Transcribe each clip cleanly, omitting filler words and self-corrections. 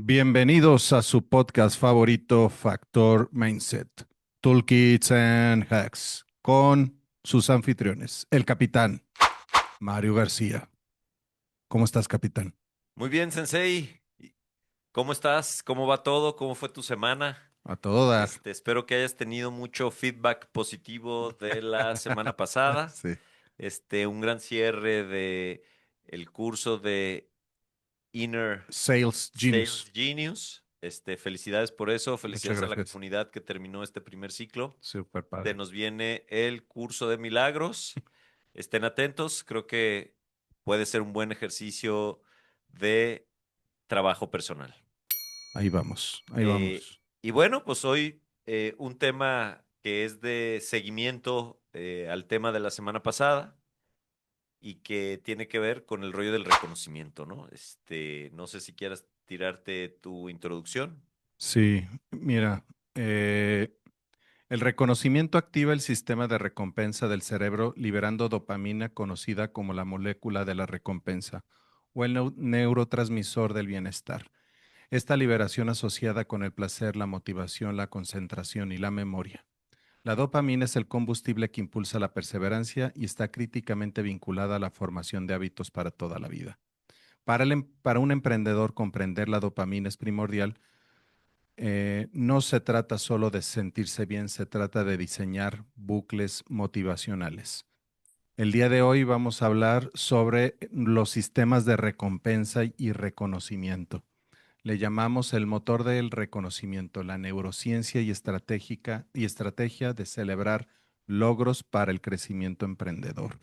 Bienvenidos a su podcast favorito, Factor Mindset, Toolkits and Hacks, con sus anfitriones, el capitán Mario García. ¿Cómo estás, capitán? Muy bien, Sensei. ¿Cómo estás? ¿Cómo va todo? ¿Cómo fue tu semana? A todo dar. Espero que hayas tenido mucho feedback positivo de la semana pasada. Sí, Un gran cierre de el curso de Inner Sales Genius. Sales Genius. Felicidades por eso. Muchas Felicidades a la gracias. comunidad que terminó este primer ciclo. Súper Se padre. nos viene el curso de milagros. Estén atentos. Creo que puede ser un buen ejercicio de trabajo personal. Ahí vamos, ahí Eh, vamos. y bueno, pues hoy un tema que es de seguimiento al tema de la semana pasada y que tiene que ver con el rollo del reconocimiento, ¿no? No sé si quieras tirarte tu introducción. Sí, mira, el reconocimiento activa el sistema de recompensa del cerebro liberando dopamina conocida como la molécula de la recompensa o el neurotransmisor del bienestar. Esta liberación asociada con el placer, la motivación, la concentración y la memoria. La dopamina es el combustible que impulsa la perseverancia y está críticamente vinculada a la formación de hábitos para toda la vida. Para un emprendedor comprender la dopamina es primordial. No se trata solo de sentirse bien, se trata de diseñar bucles motivacionales. El día de hoy vamos a hablar sobre los sistemas de recompensa y reconocimiento. Le llamamos el motor del reconocimiento, la neurociencia y estrategia de celebrar logros para el crecimiento emprendedor.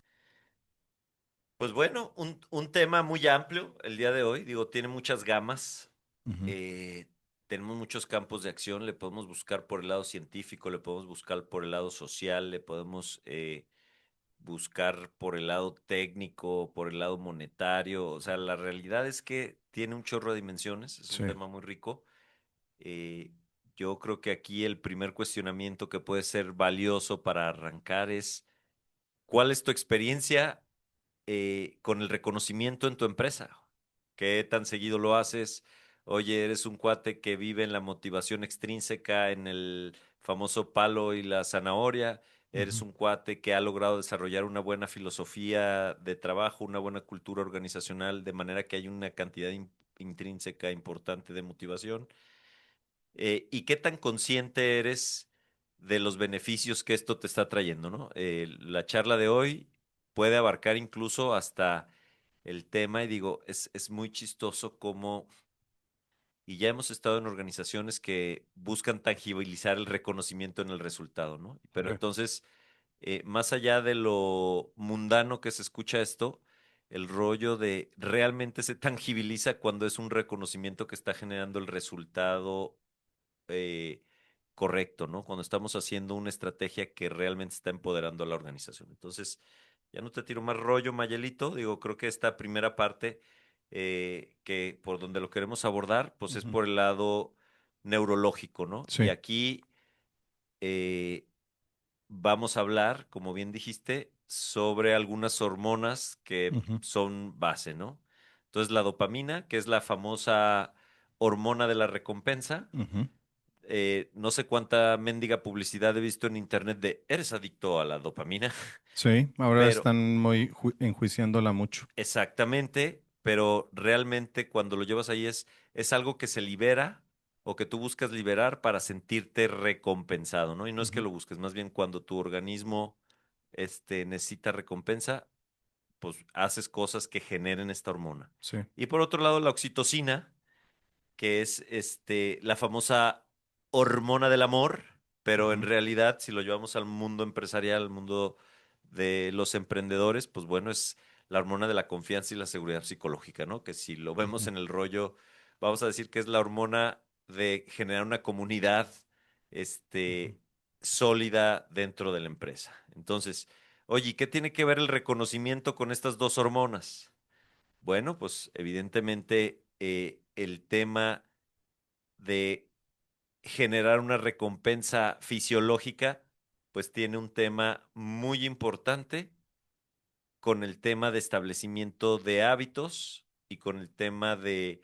Pues bueno, un tema muy amplio el día de hoy, digo, tiene muchas gamas, Ujú. eh, tenemos muchos campos de acción, le podemos buscar por el lado científico, le podemos buscar por el lado social, le podemos buscar por el lado técnico, por el lado monetario. O sea, la realidad es que tiene un chorro de dimensiones, es un Sí, tema muy rico. Eh, yo creo que aquí el primer cuestionamiento que puede ser valioso para arrancar es, ¿cuál es tu experiencia con el reconocimiento en tu empresa? ¿Qué tan seguido lo haces? Oye, eres un cuate que vive en la motivación extrínseca, en el famoso palo y la zanahoria. Eres ujú, un cuate que ha logrado desarrollar una buena filosofía de trabajo, una buena cultura organizacional, de manera que hay una cantidad intrínseca importante de motivación. ¿Y qué tan consciente eres de los beneficios que esto te está trayendo, ¿no? La charla de hoy puede abarcar incluso hasta el tema, y digo, es muy chistoso cómo, y ya hemos estado en organizaciones que buscan tangibilizar el reconocimiento en el resultado, ¿no? Pero sí, entonces, más allá de lo mundano que se escucha esto, el rollo de realmente se tangibiliza cuando es un reconocimiento que está generando el resultado eh, correcto, ¿no? Cuando estamos haciendo una estrategia que realmente está empoderando a la organización. Entonces, ya no te tiro más rollo, Mayelito. Digo, creo que esta primera parte, que por donde lo queremos abordar, pues es ujú, por el lado neurológico, ¿no? Y sí, aquí eh, vamos a hablar, como bien dijiste, sobre algunas hormonas que ujú, son base, ¿no? Entonces, la dopamina, que es la famosa hormona de la recompensa. ujú. No sé cuánta mendiga publicidad he visto en internet de eres adicto a la dopamina, Sí, ahora pero están muy enjuiciándola mucho. exactamente, pero realmente cuando lo llevas ahí es algo que se libera o que tú buscas liberar para sentirte recompensado, ¿no? Y no es que Ujú, lo busques, más bien cuando tu organismo necesita recompensa, pues haces cosas que generen esta hormona. sí, Y por otro lado, la oxitocina que es la famosa hormona del amor, pero en ujú, realidad, si lo llevamos al mundo empresarial, al mundo de los emprendedores, pues bueno, es la hormona de la confianza y la seguridad psicológica, ¿no? Que si lo vemos ujú, en el rollo, vamos a decir que es la hormona de generar una comunidad, ujú. este, sólida dentro de la empresa. Entonces, oye, ¿y qué tiene que ver el reconocimiento con estas dos hormonas? Bueno, pues evidentemente el tema de generar una recompensa fisiológica, pues tiene un tema muy importante con el tema de establecimiento de hábitos y con el tema de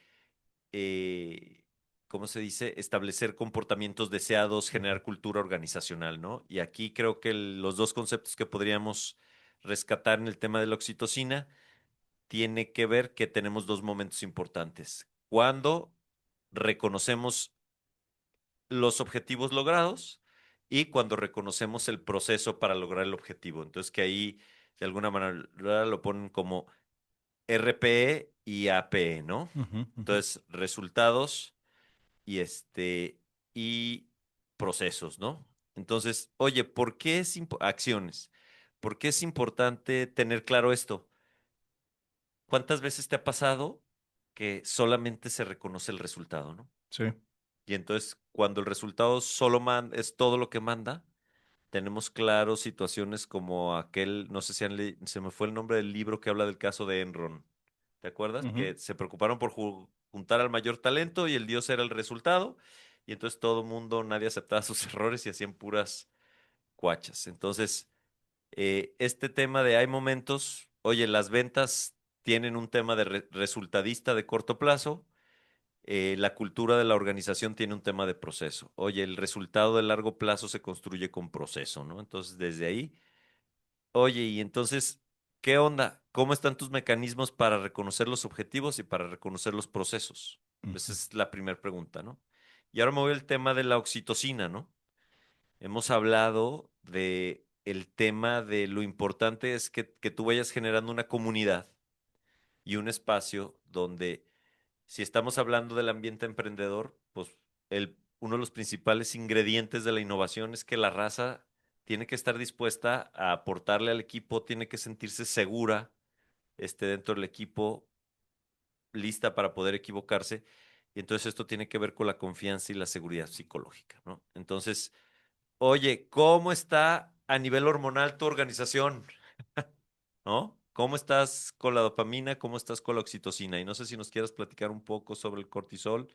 ¿cómo se dice? Establecer comportamientos deseados, generar cultura organizacional, ¿no? Y aquí creo que los dos conceptos que podríamos rescatar en el tema de la oxitocina tiene que ver que tenemos dos momentos importantes. Cuando reconocemos los objetivos logrados y cuando reconocemos el proceso para lograr el objetivo. Entonces que ahí de alguna manera lo ponen como RPE y APE, ¿no? Ujú, ujú. Entonces, resultados y y procesos, ¿no? Entonces, oye, ¿por qué acciones? ¿Por qué es importante tener claro esto? ¿Cuántas veces te ha pasado que solamente se reconoce el resultado, ¿no? Sí. Y entonces, cuando el resultado solo es todo lo que manda, tenemos claro situaciones como aquel, no sé si se me fue el nombre del libro que habla del caso de Enron. ¿Te acuerdas? Ujú. Que se preocuparon por juntar al mayor talento y el dios era el resultado. Y entonces todo mundo, nadie aceptaba sus errores y hacían puras cuachas. Entonces, este tema de hay momentos, oye, las ventas tienen un tema de resultadista de corto plazo, la cultura de la organización tiene un tema de proceso. Oye, el resultado de largo plazo se construye con proceso, ¿no? Entonces, desde ahí, oye, y entonces, ¿qué onda? ¿Cómo están tus mecanismos para reconocer los objetivos y para reconocer los procesos? Esa Ujú. es la primera pregunta, ¿no? Y ahora me voy al tema de la oxitocina, ¿no? Hemos hablado de el tema de lo importante es que tú vayas generando una comunidad y un espacio donde si estamos hablando del ambiente emprendedor, pues uno de los principales ingredientes de la innovación es que la raza tiene que estar dispuesta a aportarle al equipo, tiene que sentirse segura, dentro del equipo, lista para poder equivocarse. Y entonces esto tiene que ver con la confianza y la seguridad psicológica, ¿no? Entonces, oye, ¿cómo está a nivel hormonal tu organización? ¿No? ¿Cómo estás con la dopamina? ¿Cómo estás con la oxitocina? Y no sé si nos quieras platicar un poco sobre el cortisol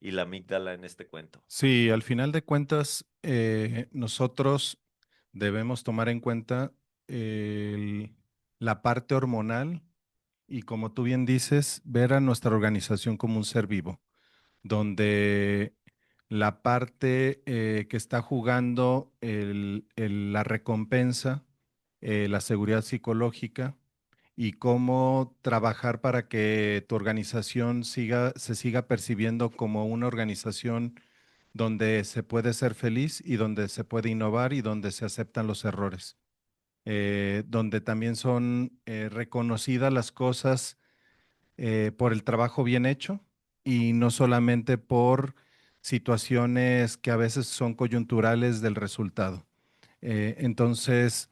y la amígdala en este cuento. Sí, al final de cuentas, nosotros debemos tomar en cuenta el- la parte hormonal y, como tú bien dices, ver a nuestra organización como un ser vivo, donde la parte que está jugando la recompensa, la seguridad psicológica y cómo trabajar para que tu organización se siga percibiendo como una organización donde se puede ser feliz y donde se puede innovar y donde se aceptan los errores, donde también son reconocidas las cosas por el trabajo bien hecho y no solamente por situaciones que a veces son coyunturales del resultado. Entonces,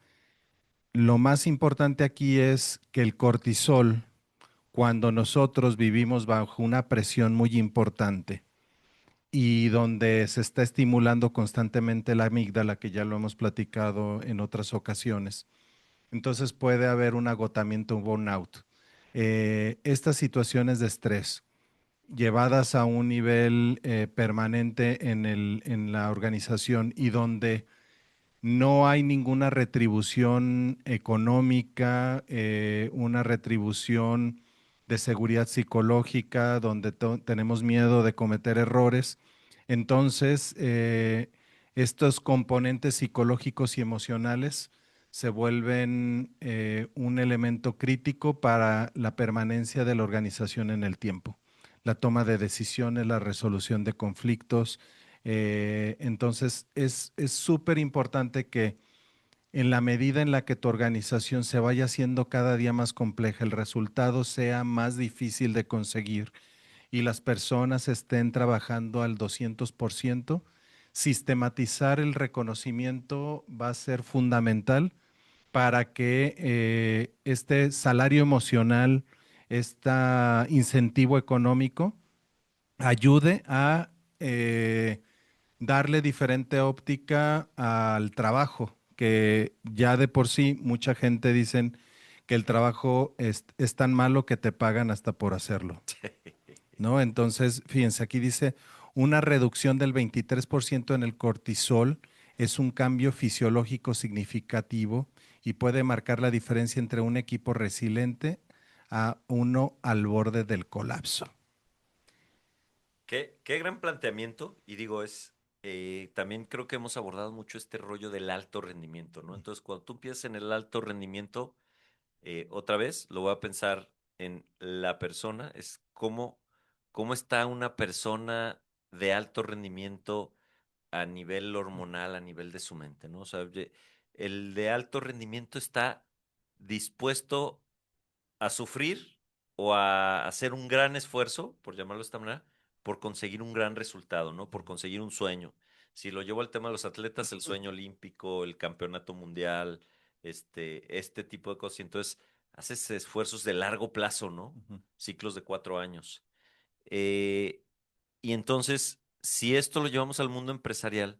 lo más importante aquí es que el cortisol, cuando nosotros vivimos bajo una presión muy importante y donde se está estimulando constantemente la amígdala, que ya lo hemos platicado en otras ocasiones, entonces puede haber un agotamiento, un burnout. Estas situaciones de estrés llevadas a un nivel permanente en la organización y donde no hay ninguna retribución económica, una retribución de seguridad psicológica, donde tenemos miedo de cometer errores. Entonces, estos componentes psicológicos y emocionales se vuelven un elemento crítico para la permanencia de la organización en el tiempo, la toma de decisiones, la resolución de conflictos. Entonces, es súper importante que en la medida en la que tu organización se vaya haciendo cada día más compleja, el resultado sea más difícil de conseguir y las personas estén trabajando al 200%, sistematizar el reconocimiento va a ser fundamental para que este salario emocional, este incentivo económico, ayude a darle diferente óptica al trabajo, que ya de por sí mucha gente dicen que el trabajo es tan malo que te pagan hasta por hacerlo, ¿no? Entonces, fíjense, aquí dice una reducción del 23% en el cortisol es un cambio fisiológico significativo y puede marcar la diferencia entre un equipo resiliente a uno al borde del colapso. Qué gran planteamiento. Y digo, también creo que hemos abordado mucho este rollo del alto rendimiento, ¿no? Entonces, cuando tú piensas en el alto rendimiento, otra vez lo voy a pensar en la persona, es cómo está una persona de alto rendimiento a nivel hormonal, a nivel de su mente, ¿no? O sea, el de alto rendimiento está dispuesto a sufrir o a hacer un gran esfuerzo, por llamarlo de esta manera, por conseguir un gran resultado, ¿no? Por conseguir un sueño. Si lo llevo al tema de los atletas, el sueño olímpico, el campeonato mundial, este tipo de cosas. Y entonces haces esfuerzos de largo plazo, ¿no? Ujú. Ciclos de 4 años. Eh, y entonces, si esto lo llevamos al mundo empresarial,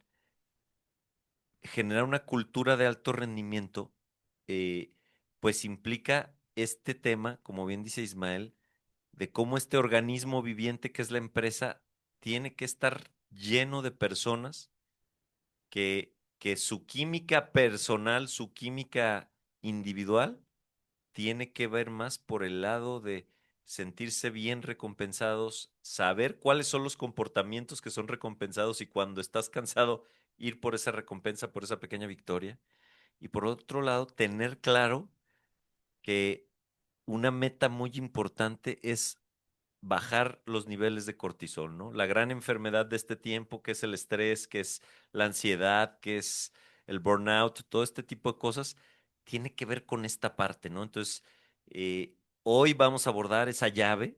generar una cultura de alto rendimiento, eh, pues implica este tema, como bien dice Ismael, de cómo este organismo viviente que es la empresa tiene que estar lleno de personas que su química personal, su química individual, tiene que ver más por el lado de sentirse bien recompensados, saber cuáles son los comportamientos que son recompensados y cuando estás cansado, ir por esa recompensa, por esa pequeña victoria. Y por otro lado, tener claro que una meta muy importante es bajar los niveles de cortisol, ¿no? La gran enfermedad de este tiempo, que es el estrés, que es la ansiedad, que es el burnout, todo este tipo de cosas, tiene que ver con esta parte, ¿no? Entonces, hoy vamos a abordar esa llave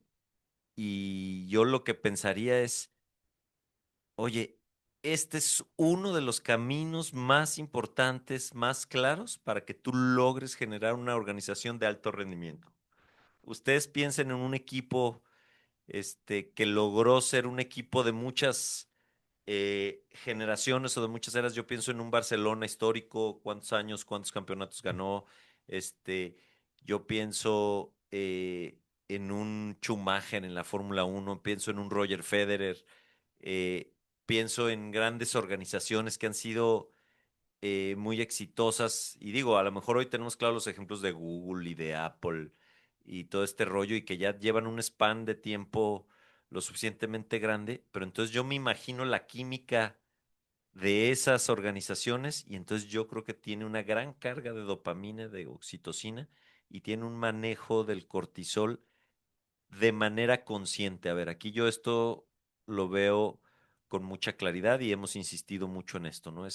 y yo lo que pensaría es, oye, este es uno de los caminos más importantes, más claros para que tú logres generar una organización de alto rendimiento. Ustedes piensen en un equipo que logró ser un equipo de muchas generaciones o de muchas eras. Yo pienso en un Barcelona histórico, cuántos años, cuántos campeonatos ganó. Este, yo pienso en un Schumacher en la Fórmula 1, pienso en un Roger Federer, eh, pienso en grandes organizaciones que han sido muy exitosas. Y digo, a lo mejor hoy tenemos claros los ejemplos de Google y de Apple y todo este rollo y que ya llevan un span de tiempo lo suficientemente grande, pero entonces yo me imagino la química de esas organizaciones y entonces yo creo que tiene una gran carga de dopamina, de oxitocina y tiene un manejo del cortisol de manera consciente. A ver, aquí yo esto lo veo con mucha claridad y hemos insistido mucho en esto, ¿no?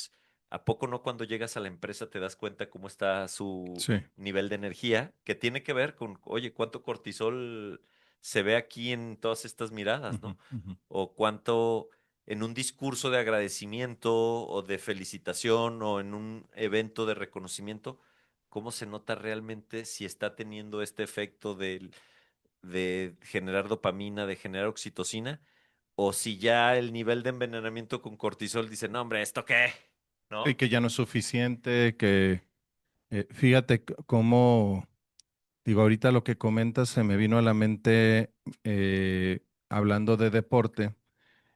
¿A poco no cuando llegas a la empresa te das cuenta cómo está su Sí. nivel de energía? Que tiene que ver con, oye, cuánto cortisol se ve aquí en todas estas miradas, Ujú, ¿no? ujú. O cuánto en un discurso de agradecimiento o de felicitación o en un evento de reconocimiento, cómo se nota realmente si está teniendo este efecto de generar dopamina, de generar oxitocina, o si ya el nivel de envenenamiento con cortisol dice, no, hombre, ¿esto qué? Y ¿No? que ya no es suficiente, que fíjate cómo, digo, ahorita lo que comentas se me vino a la mente hablando de deporte,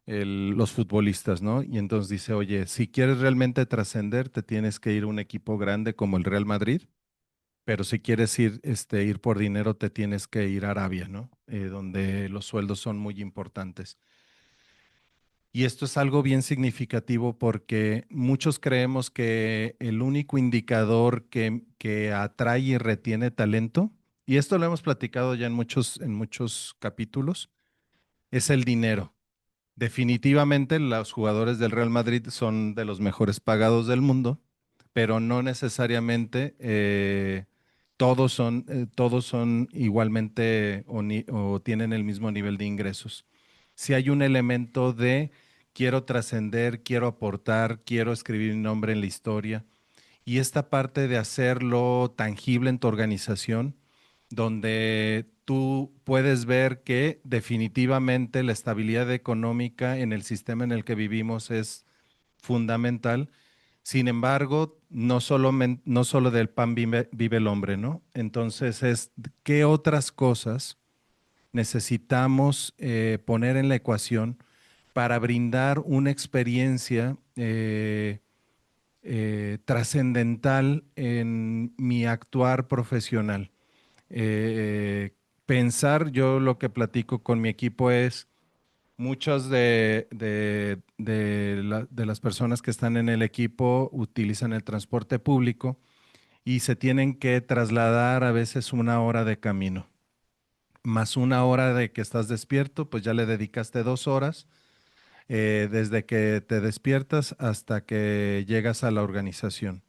los futbolistas, ¿no? Y entonces dice, oye, si quieres realmente trascender, te tienes que ir a un equipo grande como el Real Madrid, pero si quieres ir por dinero, te tienes que ir a Arabia, ¿no? Donde los sueldos son muy importantes. Y esto es algo bien significativo porque muchos creemos que el único indicador que atrae y retiene talento, y esto lo hemos platicado ya en muchos capítulos, es el dinero. Definitivamente los jugadores del Real Madrid son de los mejores pagados del mundo, pero no necesariamente todos son igualmente o tienen el mismo nivel de ingresos. Si hay un elemento de quiero trascender, quiero aportar, quiero escribir mi nombre en la historia, y esta parte de hacerlo tangible en tu organización, donde tú puedes ver que definitivamente la estabilidad económica en el sistema en el que vivimos es fundamental. Sin embargo, no solo del pan vive el hombre, ¿no? Entonces es qué otras cosas necesitamos poner en la ecuación para brindar una experiencia trascendental en mi actuar profesional. Pensar, yo lo que platico con mi equipo es, Muchas de las personas que están en el equipo utilizan el transporte público y se tienen que trasladar a veces una hora de camino, más una hora de que estás despierto, pues ya le dedicaste 2 horas, desde que te despiertas hasta que llegas a la organización.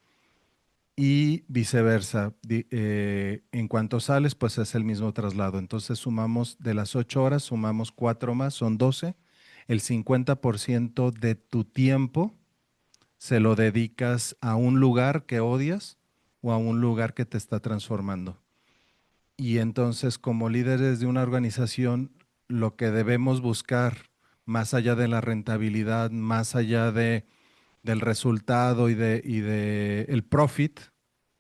Y viceversa, en cuanto sales, pues es el mismo traslado. Entonces sumamos de las 8 horas, sumamos cuatro más, son 12. El 50% de tu tiempo se lo dedicas a un lugar que odias o a un lugar que te está transformando. Y entonces, como líderes de una organización, lo que debemos buscar, más allá de la rentabilidad, más allá del resultado y de el profit,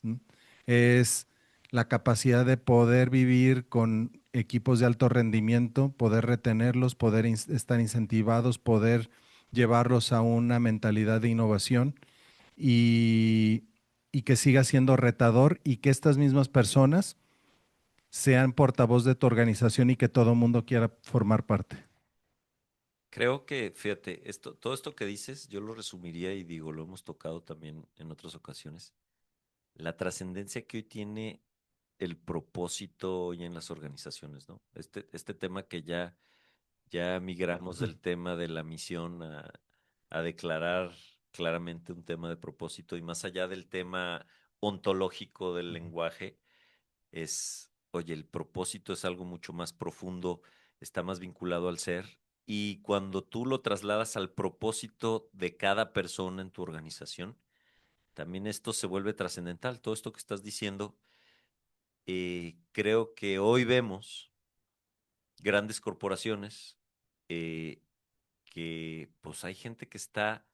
¿m? Es la capacidad de poder vivir con equipos de alto rendimiento, poder retenerlos, poder estar incentivados, poder llevarlos a una mentalidad de innovación y, y que siga siendo retador y que estas mismas personas sean portavoz de tu organización y que todo el mundo quiera formar parte. Creo que, fíjate, todo esto que dices, yo lo resumiría y digo, lo hemos tocado también en otras ocasiones. La trascendencia que hoy tiene el propósito hoy en las organizaciones, ¿no? Este tema que ya migramos del tema de la misión a declarar claramente un tema de propósito y más allá del tema ontológico del lenguaje, oye, el propósito es algo mucho más profundo, está más vinculado al ser y cuando tú lo trasladas al propósito de cada persona en tu organización, también esto se vuelve trascendental. Todo esto que estás diciendo, creo que hoy vemos grandes corporaciones eh, que pues hay gente que está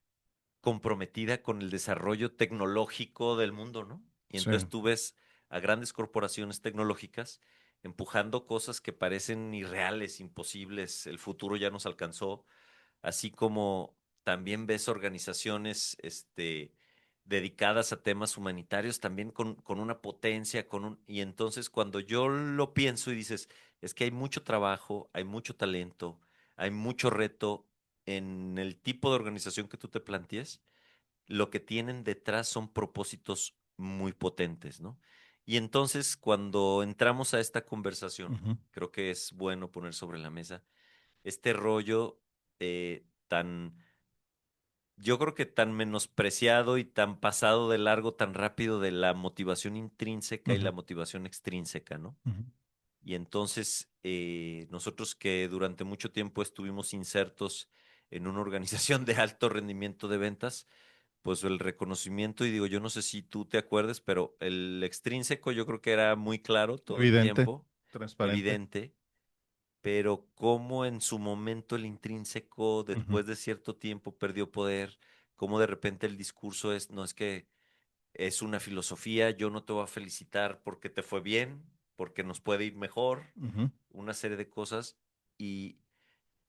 comprometida con el desarrollo tecnológico del mundo, ¿no? Y Sí. entonces tú ves a grandes corporaciones tecnológicas empujando cosas que parecen irreales, imposibles, el futuro ya nos alcanzó, así como también ves organizaciones dedicadas a temas humanitarios, también con una potencia, y entonces cuando yo lo pienso y dices, es que hay mucho trabajo, hay mucho talento, hay mucho reto en el tipo de organización que tú te plantees, lo que tienen detrás son propósitos muy potentes, ¿no? Y entonces cuando entramos a esta conversación, Ujú, creo que es bueno poner sobre la mesa este rollo tan, yo creo que tan menospreciado y tan pasado de largo, tan rápido de la motivación intrínseca y ujú, la motivación extrínseca, ¿no? ujú, Y entonces nosotros que durante mucho tiempo estuvimos insertos en una organización de alto rendimiento de ventas, pues el reconocimiento, y digo, yo no sé si tú te acuerdes, pero el extrínseco yo creo que era muy claro todo el evidente, tiempo, transparente. evidente, pero cómo en su momento el intrínseco, Ujú, después de cierto tiempo, perdió poder, cómo de repente el discurso es, no es que es una filosofía, yo no te voy a felicitar porque te fue bien, porque nos puede ir mejor, ujú, una serie de cosas, y,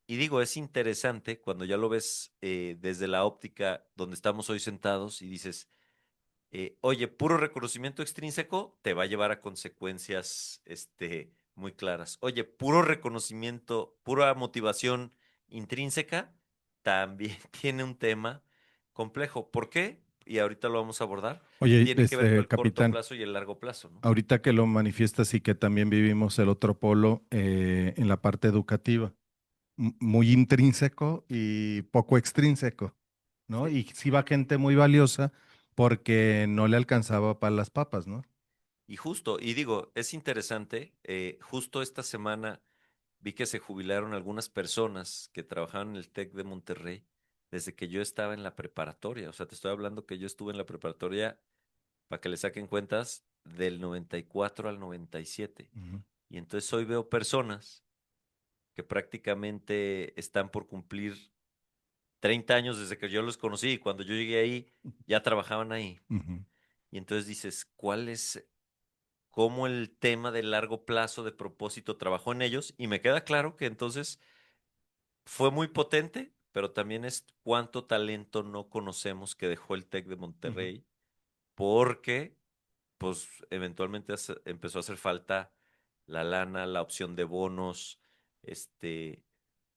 y digo, es interesante cuando ya lo ves desde la óptica donde estamos hoy sentados y dices, oye, puro reconocimiento extrínseco te va a llevar a consecuencias, muy claras. Oye, puro reconocimiento, pura motivación intrínseca, también tiene un tema complejo. ¿Por qué? Y ahorita lo vamos a abordar. Oye, Tiene que ver con el corto capitán, plazo y el largo plazo, ¿no? ahorita que lo manifiestas y que también vivimos el otro polo en la parte educativa, muy intrínseco y poco extrínseco, ¿no? Sí. Y sí va gente muy valiosa porque no le alcanzaba para las papas, ¿no? Y justo, y digo, es interesante, justo esta semana vi que se jubilaron algunas personas que trabajaban en el TEC de Monterrey desde que yo estaba en la preparatoria. O sea, te estoy hablando que yo estuve en la preparatoria, para que le saquen cuentas, del 94 al 97. Ujú, Y entonces hoy veo personas que prácticamente están por cumplir 30 años desde que yo los conocí. Y cuando yo llegué ahí, ya trabajaban ahí. ujú, Y entonces dices, ¿cuál es cómo el tema de largo plazo de propósito trabajó en ellos? Y me queda claro que entonces fue muy potente, pero también es cuánto talento no conocemos que dejó el TEC de ujú. Monterrey, porque pues eventualmente empezó a hacer falta la lana, la opción de bonos, este,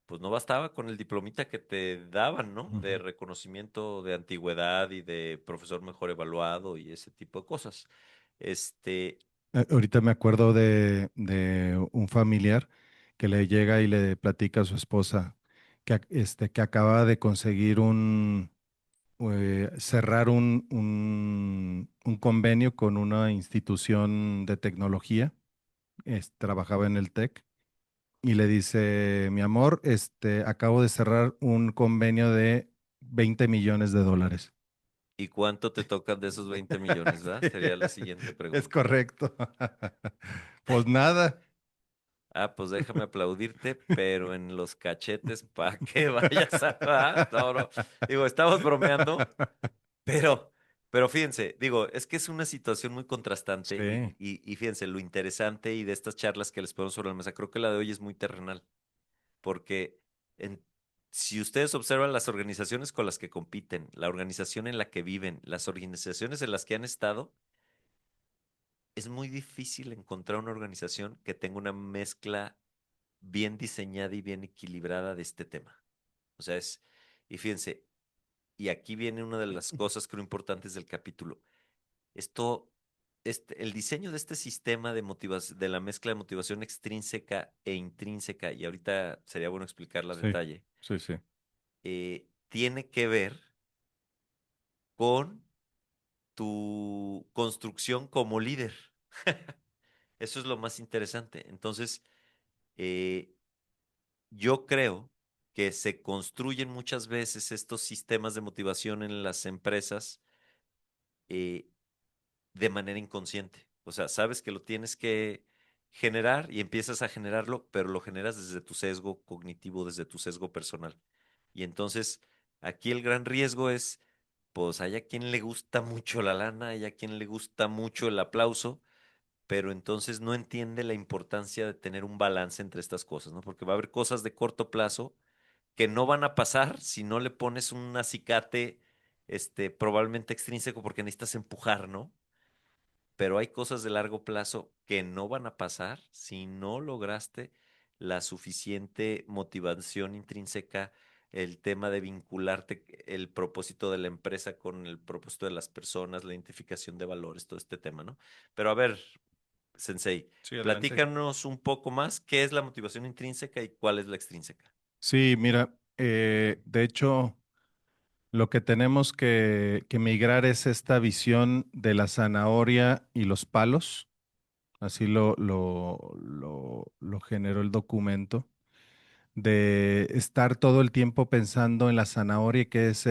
pues no bastaba con el diplomita que te daban, ¿no? De Ujú. reconocimiento de antigüedad y de profesor mejor evaluado y ese tipo de cosas. Este, Ahorita me acuerdo de un familiar que le llega y le platica a su esposa que acaba de conseguir cerrar un convenio con una institución de tecnología, trabajaba en el TEC, y le dice, mi amor, acabo de cerrar un convenio de 20 millones de dólares. ¿Y cuánto te tocan de esos 20 millones, verdad? Sí, Sería la siguiente es pregunta. correcto. Pues nada. Ah, pues déjame aplaudirte, pero en los cachetes para que vayas a... ¿Ah? No, no. Digo, estamos bromeando, pero, pero fíjense, digo, es que es una situación muy contrastante Sí, y fíjense, lo interesante y de estas charlas que les pongo sobre la mesa, creo que la de hoy es muy terrenal, porque en- si ustedes observan las organizaciones con las que compiten, la organización en la que viven, las organizaciones en las que han estado, es muy difícil encontrar una organización que tenga una mezcla bien diseñada y bien equilibrada de este tema. O sea, y fíjense, y aquí viene una de las cosas creo importantes del capítulo. Esto, el diseño de este sistema de motivación, de la mezcla de motivación extrínseca e intrínseca, y ahorita sería bueno explicarla a sí, detalle, sí, sí. tiene que ver con tu construcción como líder. Eso es lo más interesante. Entonces, eh, yo creo que se construyen muchas veces estos sistemas de motivación en las empresas eh, de manera inconsciente. O sea, sabes que lo tienes que generar y empiezas a generarlo, pero lo generas desde tu sesgo cognitivo, desde tu sesgo personal. Y entonces, aquí el gran riesgo es, pues hay a quien le gusta mucho la lana, hay a quien le gusta mucho el aplauso, pero entonces no entiende la importancia de tener un balance entre estas cosas, ¿no? Porque va a haber cosas de corto plazo que no van a pasar si no le pones un acicate, probablemente extrínseco porque necesitas empujar, ¿no? Pero hay cosas de largo plazo que no van a pasar si no lograste la suficiente motivación intrínseca, el tema de vincularte, el propósito de la empresa con el propósito de las personas, la identificación de valores, todo este tema, ¿no? Pero a ver, Sensei, Sí, adelante. platícanos un poco más qué es la motivación intrínseca y cuál es la extrínseca. Sí, mira, de hecho, lo que tenemos que migrar es esta visión de la zanahoria y los palos. Así lo generó el documento, de estar todo el tiempo pensando en la zanahoria, que es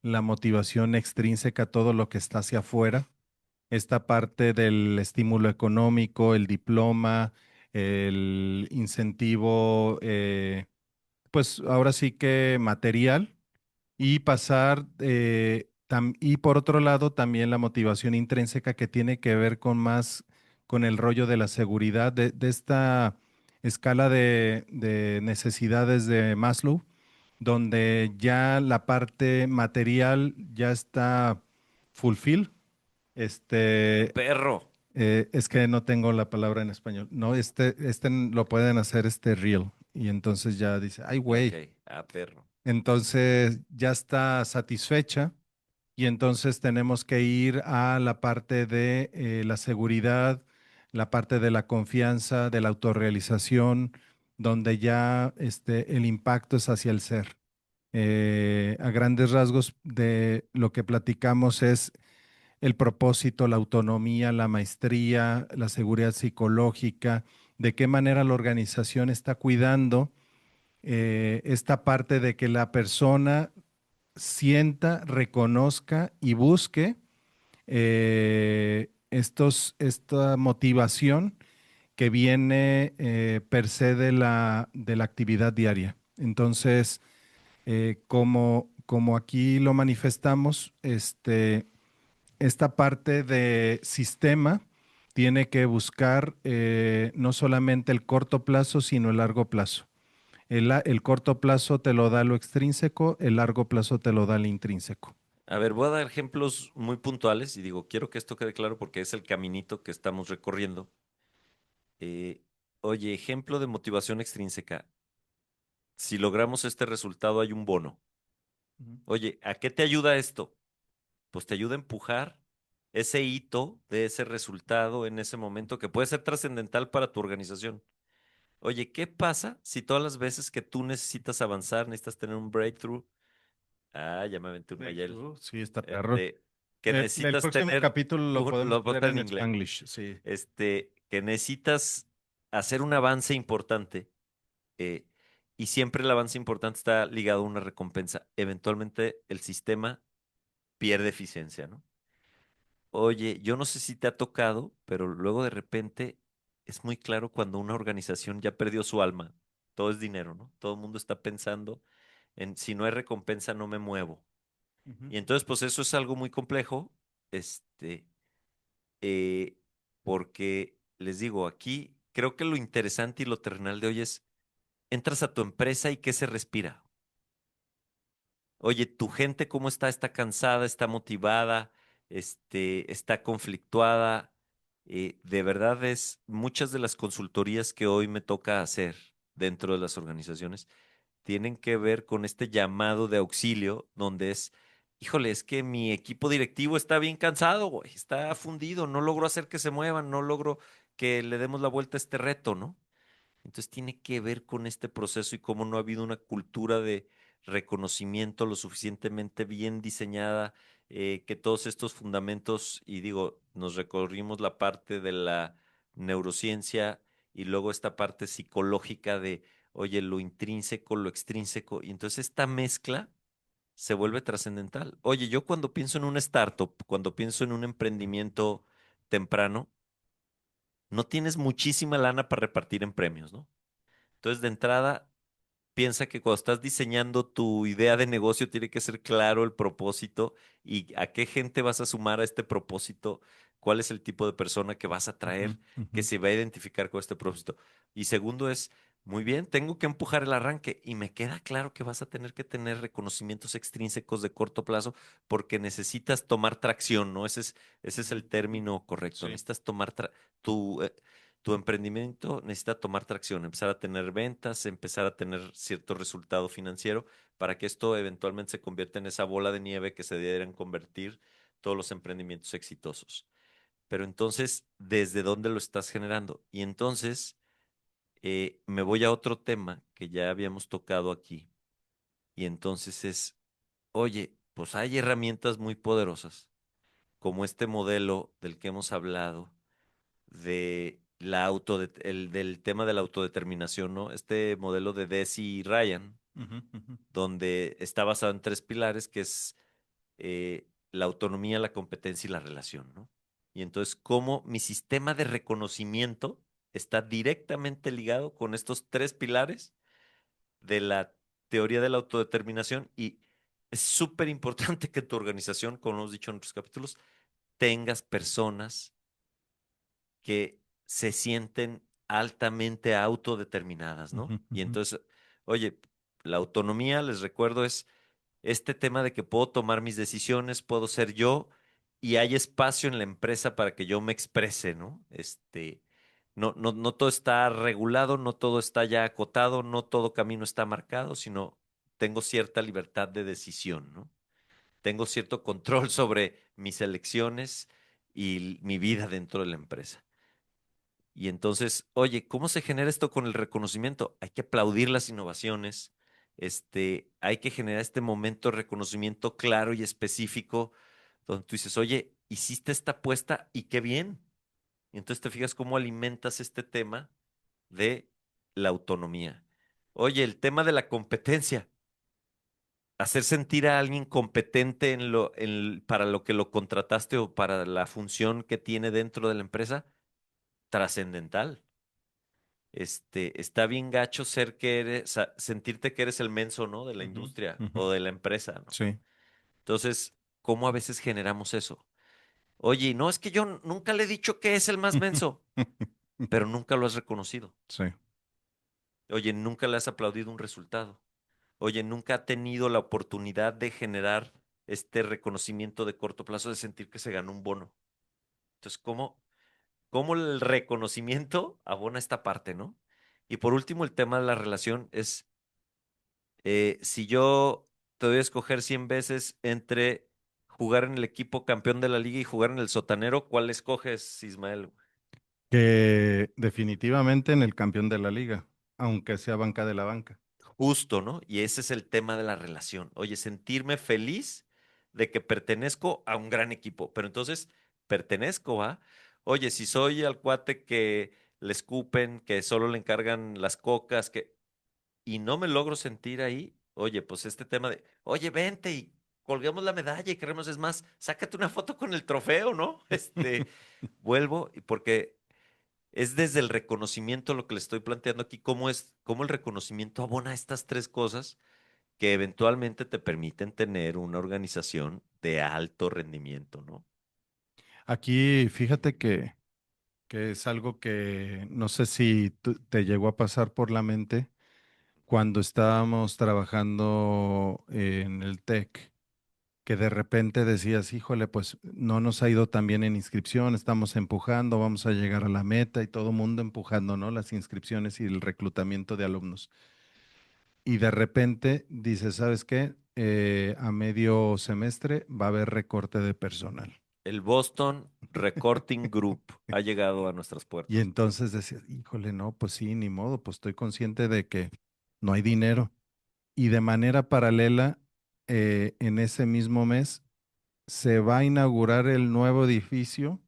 la motivación extrínseca, todo lo que está hacia afuera. Esta parte del estímulo económico, el diploma, el incentivo, pues ahora sí que material, y pasar, y por otro lado, también la motivación intrínseca que tiene que ver con más, con el rollo de la seguridad, de esta escala de necesidades de Maslow, donde ya la parte material ya está fulfill. Este, Perro. es que no tengo la palabra en español. No, lo pueden hacer real. Y entonces ya dice, ay, Ok, güey. perro. Entonces ya está satisfecha y entonces tenemos que ir a la parte de la seguridad, la parte de la confianza, de la autorrealización, donde ya el impacto es hacia el ser. A grandes rasgos de lo que platicamos es el propósito, la autonomía, la maestría, la seguridad psicológica, de qué manera la organización está cuidando esta parte de que la persona sienta, reconozca y busque esta motivación que viene per se de la actividad diaria. Entonces, como aquí lo manifestamos, esta parte de sistema tiene que buscar no solamente el corto plazo, sino el largo plazo. El corto plazo te lo da lo extrínseco, el largo plazo te lo da el intrínseco. A ver, voy a dar ejemplos muy puntuales y digo, quiero que esto quede claro porque es el caminito que estamos recorriendo. Eh, Oye, ejemplo de motivación extrínseca. si logramos este resultado hay un bono. Ujú. Oye, ¿a qué te ayuda esto? Pues te ayuda a empujar ese hito de ese resultado en ese momento que puede ser trascendental para tu organización. Oye, ¿qué pasa si todas las veces que tú necesitas avanzar, necesitas tener un breakthrough? Ah, ya me aventé un Mayel. Breakthrough, sí, está perro. Este, que El necesitas próximo tener capítulo lo un, podemos lo hacer bota en en inglés. Spanglish, sí. Que necesitas hacer un avance importante, eh, y siempre el avance importante está ligado a una recompensa. Eventualmente el sistema pierde eficiencia, ¿no? Oye, yo no sé si te ha tocado, pero luego de repente es muy claro cuando una organización ya perdió su alma. Todo es dinero, ¿no? Todo el mundo está pensando en si no hay recompensa, no me muevo. Ujú, Y entonces, pues eso es algo muy complejo, este, eh, porque les digo, aquí creo que lo interesante y lo terrenal de hoy es, entras a tu empresa y qué se respira. Oye, tu gente cómo está, está cansada, está motivada, está conflictuada. De verdad es muchas de las consultorías que hoy me toca hacer dentro de las organizaciones tienen que ver con este llamado de auxilio, donde es, híjole, es que mi equipo directivo está bien cansado, güey, está fundido, no logro hacer que se muevan, no logro que le demos la vuelta a este reto, ¿no? Entonces tiene que ver con este proceso y cómo no ha habido una cultura de reconocimiento lo suficientemente bien diseñada, que todos estos fundamentos, y digo, nos recorrimos la parte de la neurociencia y luego esta parte psicológica de, oye, lo intrínseco, lo extrínseco, y entonces esta mezcla se vuelve trascendental. Oye, yo cuando pienso en una startup, cuando pienso en un emprendimiento temprano, no tienes muchísima lana para repartir en premios, ¿no? Entonces, de entrada, piensa que cuando estás diseñando tu idea de negocio tiene que ser claro el propósito y a qué gente vas a sumar a este propósito, cuál es el tipo de persona que vas a ujú, traer, ujú, que se va a identificar con este propósito. Y segundo es, muy bien, tengo que empujar el arranque y me queda claro que vas a tener que tener reconocimientos extrínsecos de corto plazo porque necesitas tomar tracción, ¿no? Ese es ujú, el ujú. término correcto. Sí. Necesitas tomar tu emprendimiento necesita tomar tracción, empezar a tener ventas, empezar a tener cierto resultado financiero para que esto eventualmente se convierta en esa bola de nieve que se debieran convertir todos los emprendimientos exitosos. Pero entonces, ¿desde dónde lo estás generando? Y entonces me voy a otro tema que ya habíamos tocado aquí. Y entonces es, oye, pues hay herramientas muy poderosas, como este modelo del que hemos hablado del tema de la autodeterminación, ¿no? Este modelo de Deci y Ryan, Ujú, ujú, donde está basado en tres pilares, que es la autonomía, la competencia y la relación, ¿no? Y entonces, cómo mi sistema de reconocimiento está directamente ligado con estos tres pilares de la teoría de la autodeterminación y es súper importante que tu organización, como hemos dicho en otros capítulos, tengas personas que se sienten altamente autodeterminadas, ujú, ¿no? Y ujú, entonces, oye, la autonomía, les recuerdo, es este tema de que puedo tomar mis decisiones, puedo ser yo y hay espacio en la empresa para que yo me exprese, ¿no? No todo está regulado, no todo está ya acotado, no todo camino está marcado, sino tengo cierta libertad de decisión, ¿no? Tengo cierto control sobre mis elecciones y mi vida dentro de la empresa. Y entonces, oye, ¿cómo se genera esto con el reconocimiento? Hay que aplaudir las innovaciones, hay que generar este momento de reconocimiento claro y específico, donde tú dices, oye, hiciste esta apuesta y qué bien. Y entonces te fijas cómo alimentas este tema de la autonomía. Oye, el tema de la competencia, hacer sentir a alguien competente para lo que lo contrataste o para la función que tiene dentro de la empresa, trascendental. Está bien gacho sentirte que eres el menso, ¿no? De la ujú, industria ujú. o de la empresa, ¿no? Sí. Entonces, ¿cómo a veces generamos eso? Oye, no es que yo nunca le he dicho que es el más menso, pero nunca lo has reconocido. Sí. Oye, nunca le has aplaudido un resultado. Oye, nunca ha tenido la oportunidad de generar este reconocimiento de corto plazo, de sentir que se ganó un bono. Entonces, ¿cómo el reconocimiento abona esta parte, ¿no? Y por último, el tema de la relación es Si yo te doy a escoger 100 veces entre jugar en el equipo campeón de la liga y jugar en el sotanero, ¿cuál escoges, Ismael? Que definitivamente en el campeón de la liga, aunque sea banca de la banca. Justo, ¿no? Y ese es el tema de la relación. Oye, sentirme feliz de que pertenezco a un gran equipo, pero entonces pertenezco, ¿va? Oye, si soy al cuate que le escupen, que solo le encargan las cocas, que y no me logro sentir ahí, oye, pues este tema de, oye, vente y colguemos la medalla y queremos, es más, sácate una foto con el trofeo, ¿no? Vuelvo, y porque es desde el reconocimiento lo que le estoy planteando aquí, cómo el reconocimiento abona estas tres cosas que eventualmente te permiten tener una organización de alto rendimiento, ¿no? Aquí, fíjate que es algo que no sé si te llegó a pasar por la mente cuando estábamos trabajando en el TEC, que de repente decías, híjole, pues no nos ha ido tan bien en inscripción, estamos empujando, vamos a llegar a la meta y todo mundo empujando, ¿no? Las inscripciones y el reclutamiento de alumnos. Y de repente dices, ¿sabes qué? A medio semestre va a haber recorte de personal. El Boston Recording Group ha llegado a nuestras Y puertas. entonces decías, híjole, no, pues sí, ni modo, pues estoy consciente de que no hay dinero. Y de manera paralela, en ese mismo mes se va a inaugurar el nuevo edificio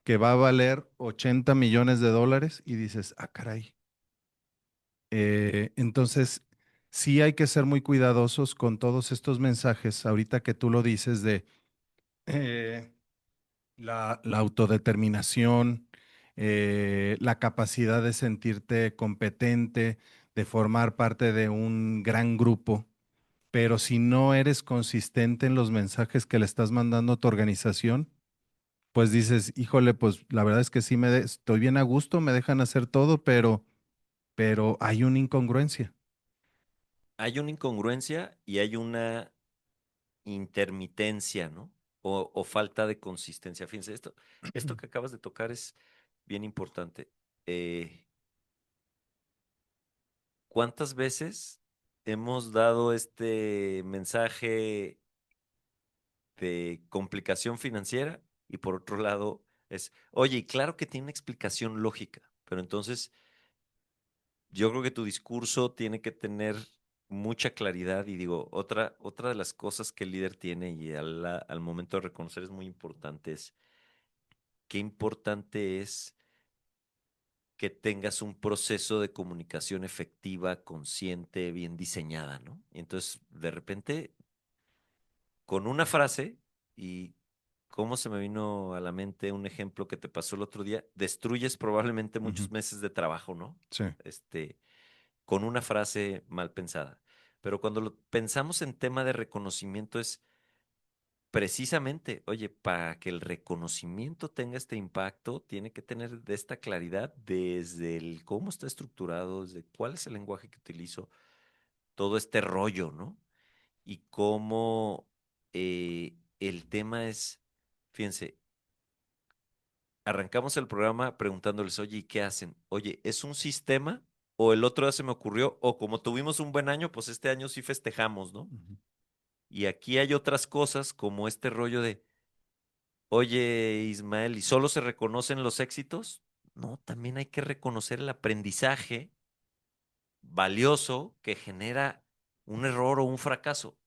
que va a valer 80 millones de dólares y dices, ah, caray. Entonces, sí hay que ser muy cuidadosos con todos estos mensajes, ahorita que tú lo dices de eh, la autodeterminación, la capacidad de sentirte competente, de formar parte de un gran grupo. Pero si no eres consistente en los mensajes que le estás mandando a tu organización, pues dices, híjole, pues la verdad es que sí estoy bien a gusto, me dejan hacer todo, pero hay una incongruencia. Hay una incongruencia y hay una intermitencia, ¿no? O falta de consistencia. Fíjense, esto que acabas de tocar es bien importante. Eh, ¿Cuántas veces hemos dado este mensaje de complicación financiera y por otro lado es, oye, y claro que tiene una explicación lógica, pero entonces yo creo que tu discurso tiene que tener mucha claridad y digo, otra de las cosas que el líder tiene y al momento de reconocer es muy importante es qué importante es que tengas un proceso de comunicación efectiva, consciente, bien diseñada, ¿no? Y entonces, de repente, con una frase, y cómo se me vino a la mente un ejemplo que te pasó el otro día, destruyes probablemente Ujú. muchos meses de trabajo, ¿no? Sí. Este, con una frase mal pensada. Pero cuando lo pensamos en tema de reconocimiento es precisamente, oye, para que el reconocimiento tenga este impacto, tiene que tener de esta claridad desde el cómo está estructurado, desde cuál es el lenguaje que utilizo, todo este rollo, ¿no? Y cómo el tema es, fíjense, arrancamos el programa preguntándoles, oye, ¿y qué hacen? Oye, ¿es un sistema? O el otro día se me ocurrió, o como tuvimos un buen año, pues este año sí festejamos, ¿no? Ujú. Y aquí hay otras cosas como este rollo de, oye, Ismael, ¿y solo se reconocen los éxitos? No, también hay que reconocer el aprendizaje valioso que genera un error o un fracaso.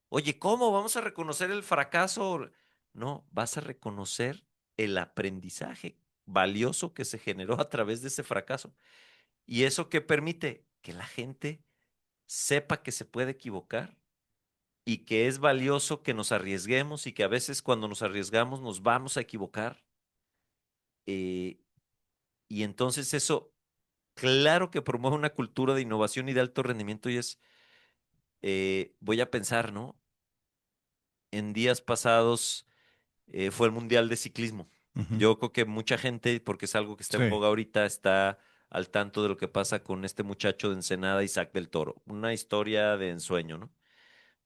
Oye, ¿cómo vamos a reconocer el fracaso? No, vas a reconocer el aprendizaje valioso que se generó a través de ese fracaso. ¿Y eso qué permite? Que la gente sepa que se puede equivocar y que es valioso que nos arriesguemos y que a veces cuando nos arriesgamos nos vamos a equivocar. eh, y entonces eso, claro que promueve una cultura de innovación y de alto rendimiento y es, voy a pensar, ¿no? En días pasados fue el Mundial de Ciclismo. Ujú. Yo creo que mucha gente, porque es algo que está en Sí. boga ahorita, está al tanto de lo que pasa con este muchacho de Ensenada, Isaac del Toro. Una historia de ensueño, ¿no?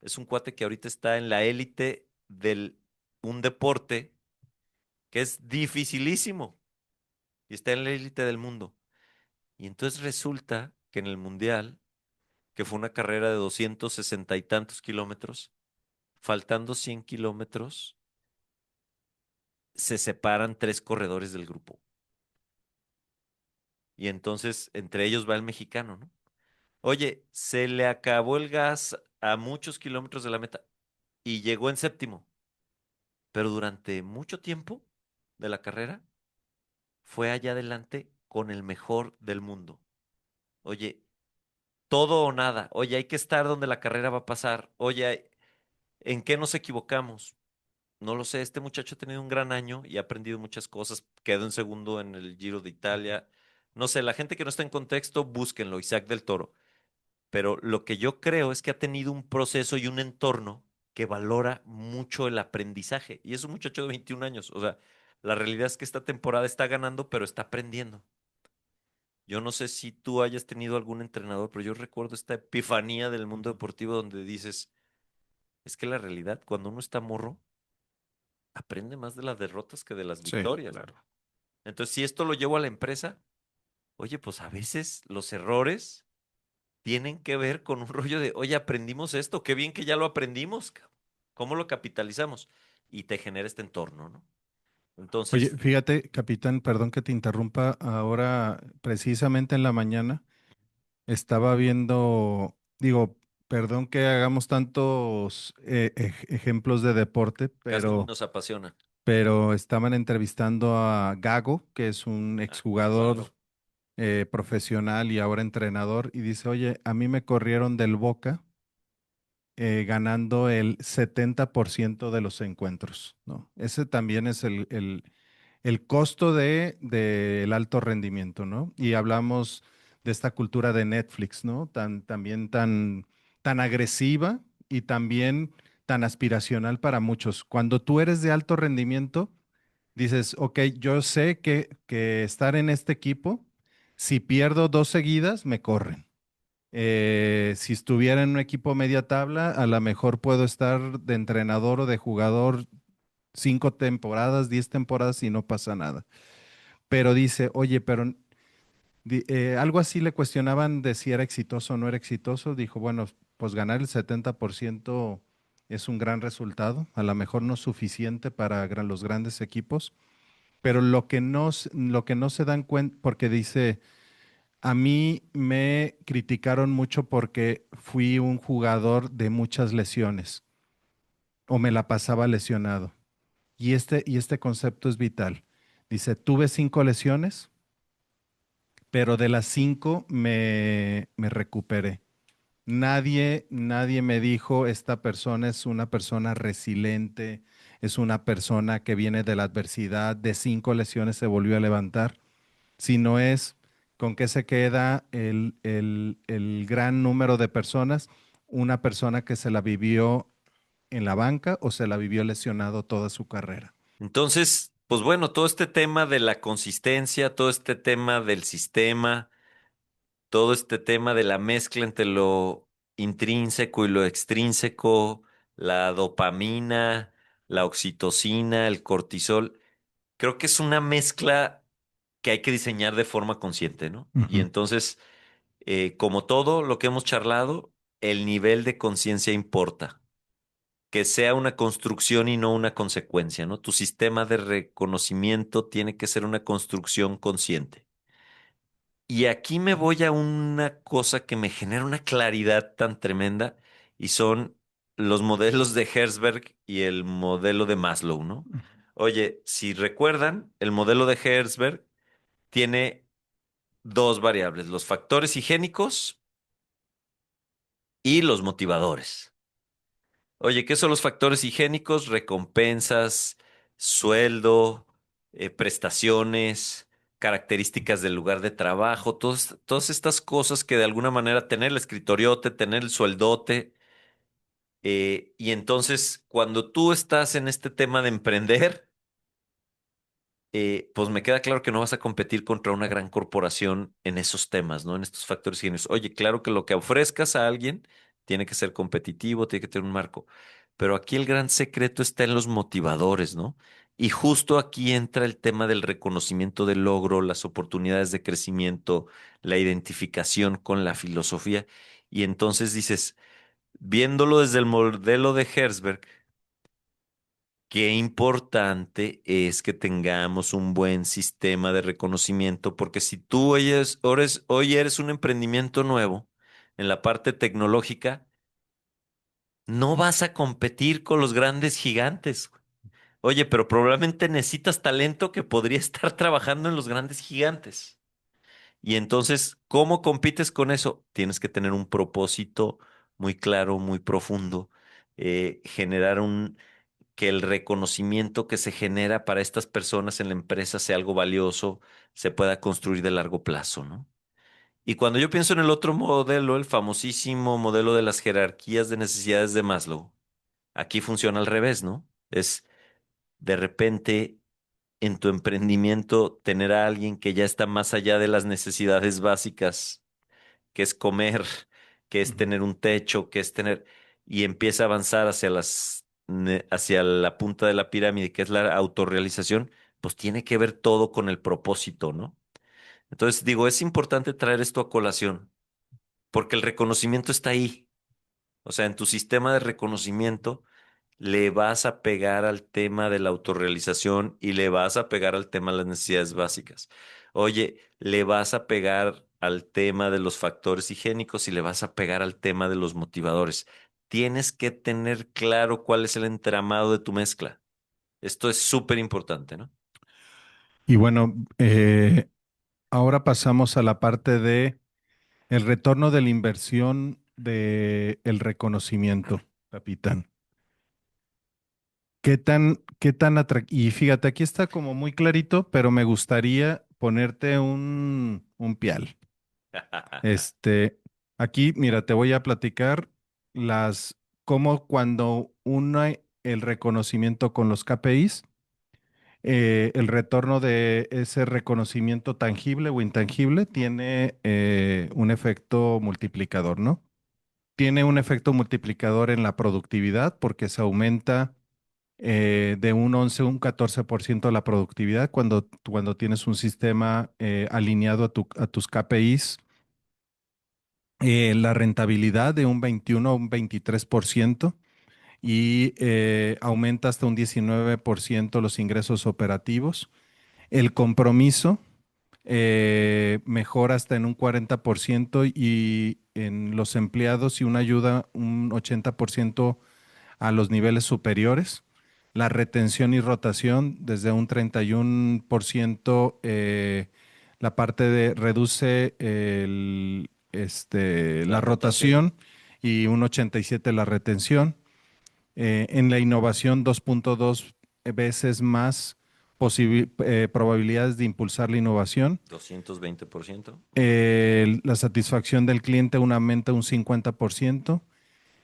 Es un cuate que ahorita está en la élite del un deporte que es dificilísimo y está en la élite del mundo. Y entonces resulta que en el Mundial que fue una carrera de 260 y tantos kilómetros. Faltando 100 kilómetros, se separan tres corredores del grupo. Y entonces, entre ellos va el mexicano, ¿no? Oye, se le acabó el gas a muchos kilómetros de la meta y llegó en séptimo, pero durante mucho tiempo de la carrera fue allá adelante con el mejor del mundo. Oye, todo o nada. Oye, hay que estar donde la carrera va a pasar. Oye, ¿en qué nos equivocamos? No lo sé, este muchacho ha tenido un gran año y ha aprendido muchas cosas. Quedó en segundo en el Giro de Italia. No sé, la gente que no está en contexto, búsquenlo, Isaac del Toro. Pero lo que yo creo es que ha tenido un proceso y un entorno que valora mucho el aprendizaje. Y es un muchacho de 21 años. O sea, la realidad es que esta temporada está ganando, pero está aprendiendo. Yo no sé si tú hayas tenido algún entrenador, pero yo recuerdo esta epifanía del mundo Ujú. deportivo donde dices, es que la realidad, cuando uno está morro, aprende más de las derrotas que de las Sí, victorias, ¿no? claro. Entonces, si esto lo llevo a la empresa, oye, pues a veces los errores tienen que ver con un rollo de, oye, aprendimos esto, qué bien que ya lo aprendimos, cabrón. ¿Cómo lo capitalizamos? Y te genera este entorno, ¿no? Oye, Entonces, fíjate, capitán, perdón que te interrumpa. Ahora, precisamente en la mañana, estaba viendo, digo, perdón que hagamos tantos ejemplos de deporte, casi nos apasiona. pero estaban entrevistando a Gago, que es un Ah, exjugador claro. profesional y ahora entrenador, y dice, oye, a mí me corrieron del Boca ganando el 70% de los encuentros, ¿no? Ese también es el costo del alto rendimiento, ¿no? Y hablamos de esta cultura de Netflix, ¿no? También tan agresiva y también tan aspiracional para muchos. Cuando tú eres de alto rendimiento, dices, ok, yo sé que estar en este equipo, si pierdo dos seguidas, me corren. Si estuviera en un equipo media tabla, a lo mejor puedo estar de entrenador o de jugador 5 temporadas, 10 temporadas y no pasa nada. Pero dice, oye, pero algo así le cuestionaban de si era exitoso o no era exitoso. Dijo, bueno, pues ganar el 70% es un gran resultado, a lo mejor no suficiente para los grandes equipos, pero lo que no se dan cuenta, porque dice, a mí me criticaron mucho porque fui un jugador de muchas lesiones o me la pasaba lesionado. Y este concepto es vital. Dice, tuve 5 lesiones, pero de las 5 me recuperé. Nadie me dijo, esta persona es una persona resiliente, es una persona que viene de la adversidad, de 5 lesiones se volvió a levantar, sino es con qué se queda el gran número de personas, una persona que se la vivió en la banca o se la vivió lesionado toda su carrera. Entonces, pues bueno, todo este tema de la consistencia, todo este tema del sistema, todo este tema de la mezcla entre lo intrínseco y lo extrínseco, la dopamina, la oxitocina, el cortisol, creo que es una mezcla que hay que diseñar de forma consciente, ¿no? Y Ujú. entonces, como todo lo que hemos charlado, el nivel de conciencia importa. Que sea una construcción y no una consecuencia, ¿no? Tu sistema de reconocimiento tiene que ser una construcción consciente. Y aquí me voy a una cosa que me genera una claridad tan tremenda y son los modelos de Herzberg y el modelo de Maslow, ¿no? Oye, si recuerdan, el modelo de Herzberg tiene dos variables, los factores higiénicos y los motivadores. Oye, ¿qué son los factores higiénicos? Recompensas, sueldo, prestaciones, características del lugar de trabajo, todas estas cosas que de alguna manera tener el escritoriote, tener el sueldote. Y entonces, cuando tú estás en este tema de emprender, pues me queda claro que no vas a competir contra una gran corporación en esos temas, ¿no? En estos factores higiénicos. Oye, claro que lo que ofrezcas a alguien tiene que ser competitivo, tiene que tener un marco, pero aquí el gran secreto está en los motivadores, ¿no? Y justo aquí entra el tema del reconocimiento del logro, las oportunidades de crecimiento, la identificación con la filosofía. Y entonces dices, viéndolo desde el modelo de Herzberg, qué importante es que tengamos un buen sistema de reconocimiento, porque si tú hoy eres un emprendimiento nuevo en la parte tecnológica, no vas a competir con los grandes gigantes. Oye, pero probablemente necesitas talento que podría estar trabajando en los grandes gigantes. Y entonces, ¿cómo compites con eso? Tienes que tener un propósito muy claro, muy profundo, generar que el reconocimiento que se genera para estas personas en la empresa sea algo valioso, se pueda construir de largo plazo, ¿no? Y cuando yo pienso en el otro modelo, el famosísimo modelo de las jerarquías de necesidades de Maslow, aquí funciona al revés, ¿no? Es de repente en tu emprendimiento tener a alguien que ya está más allá de las necesidades básicas, que es comer, que es Ujú. tener un techo, que es tener, y empieza a avanzar hacia hacia la punta de la pirámide, que es la autorrealización, pues tiene que ver todo con el propósito, ¿no? Entonces digo, es importante traer esto a colación, porque el reconocimiento está ahí. O sea, en tu sistema de reconocimiento le vas a pegar al tema de la autorrealización y le vas a pegar al tema de las necesidades básicas. Oye, le vas a pegar al tema de los factores higiénicos y le vas a pegar al tema de los motivadores. Tienes que tener claro cuál es el entramado de tu mezcla. Esto es súper importante, ¿no? Y bueno, ahora pasamos a la parte de el retorno de la inversión de el reconocimiento, capitán. ¿Qué tan atractivo? Y fíjate, aquí está como muy clarito, pero me gustaría ponerte un pial. Aquí, mira, te voy a platicar cómo cuando une el reconocimiento con los KPIs, el retorno de ese reconocimiento tangible o intangible tiene un efecto multiplicador, ¿no? Tiene un efecto multiplicador en la productividad porque se aumenta de un 11 a un 14% la productividad cuando tienes un sistema alineado a tus KPIs, la rentabilidad de un 21 a un 23% y aumenta hasta un 19% los ingresos operativos. El compromiso mejora hasta en un 40% y en los empleados y una ayuda un 80% a los niveles superiores. La retención y rotación desde un 31%, la parte de reduce La la rotación, rotación y un 87% la retención. En la innovación, 2.2 veces más probabilidades de impulsar la innovación. 220%, La satisfacción del cliente aumenta un 50%.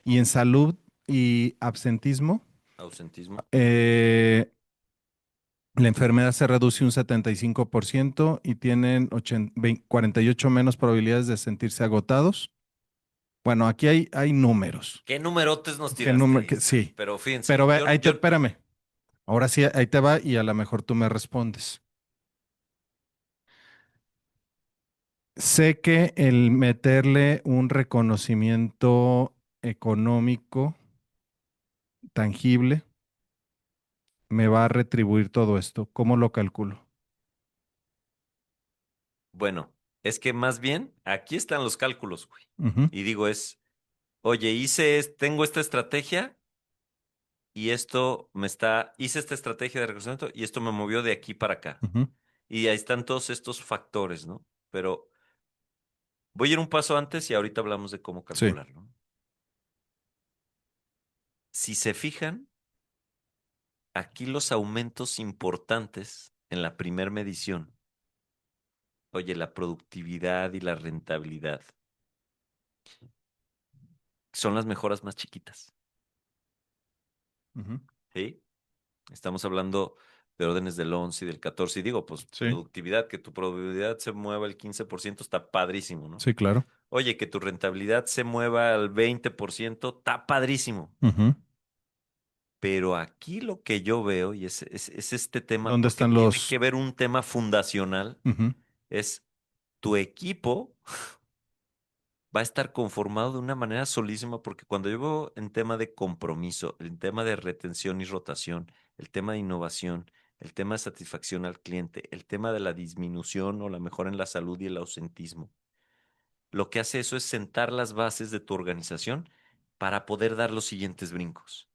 Y en salud y absentismo, ausentismo, eh, la enfermedad se reduce un 75% y tienen 48 menos probabilidades de sentirse agotados. Bueno, aquí hay números. ¿qué numerotes nos ¿Qué tiraste número? ahí? Sí, Pero fíjense, pero espérame. Ahora sí, ahí te va y a lo mejor tú me respondes. Sé que el meterle un reconocimiento económico tangible me va a retribuir todo esto. ¿Cómo lo calculo? bueno, es que más bien aquí están los cálculos, güey. Ujú, Y digo, oye, tengo esta estrategia y hice esta estrategia de reconocimiento y esto me movió de aquí para acá. ujú. Y ahí están todos estos factores, ¿no? Pero voy a ir un paso antes y ahorita hablamos de cómo Sí. calcularlo. Si se fijan, aquí los aumentos importantes en la primer medición, oye, la productividad y la rentabilidad, son las mejoras más chiquitas, Ujú. ¿sí? Estamos hablando de órdenes del 11 y del 14. Y digo, pues Sí, productividad, que tu productividad se mueva el 15% está padrísimo, ¿no? sí, claro. Oye, que tu rentabilidad se mueva al 20% está padrísimo. Ujú. Pero aquí lo que yo veo, y es este tema, ¿Dónde porque están tiene los? que ver un tema fundacional, Ujú, es tu equipo va a estar conformado de una manera solísima, porque cuando yo veo en tema de compromiso, el tema de retención y rotación, el tema de innovación, el tema de satisfacción al cliente, el tema de la disminución o la mejora en la salud y el ausentismo, lo que hace eso es sentar las bases de tu organización para poder dar los siguientes brincos.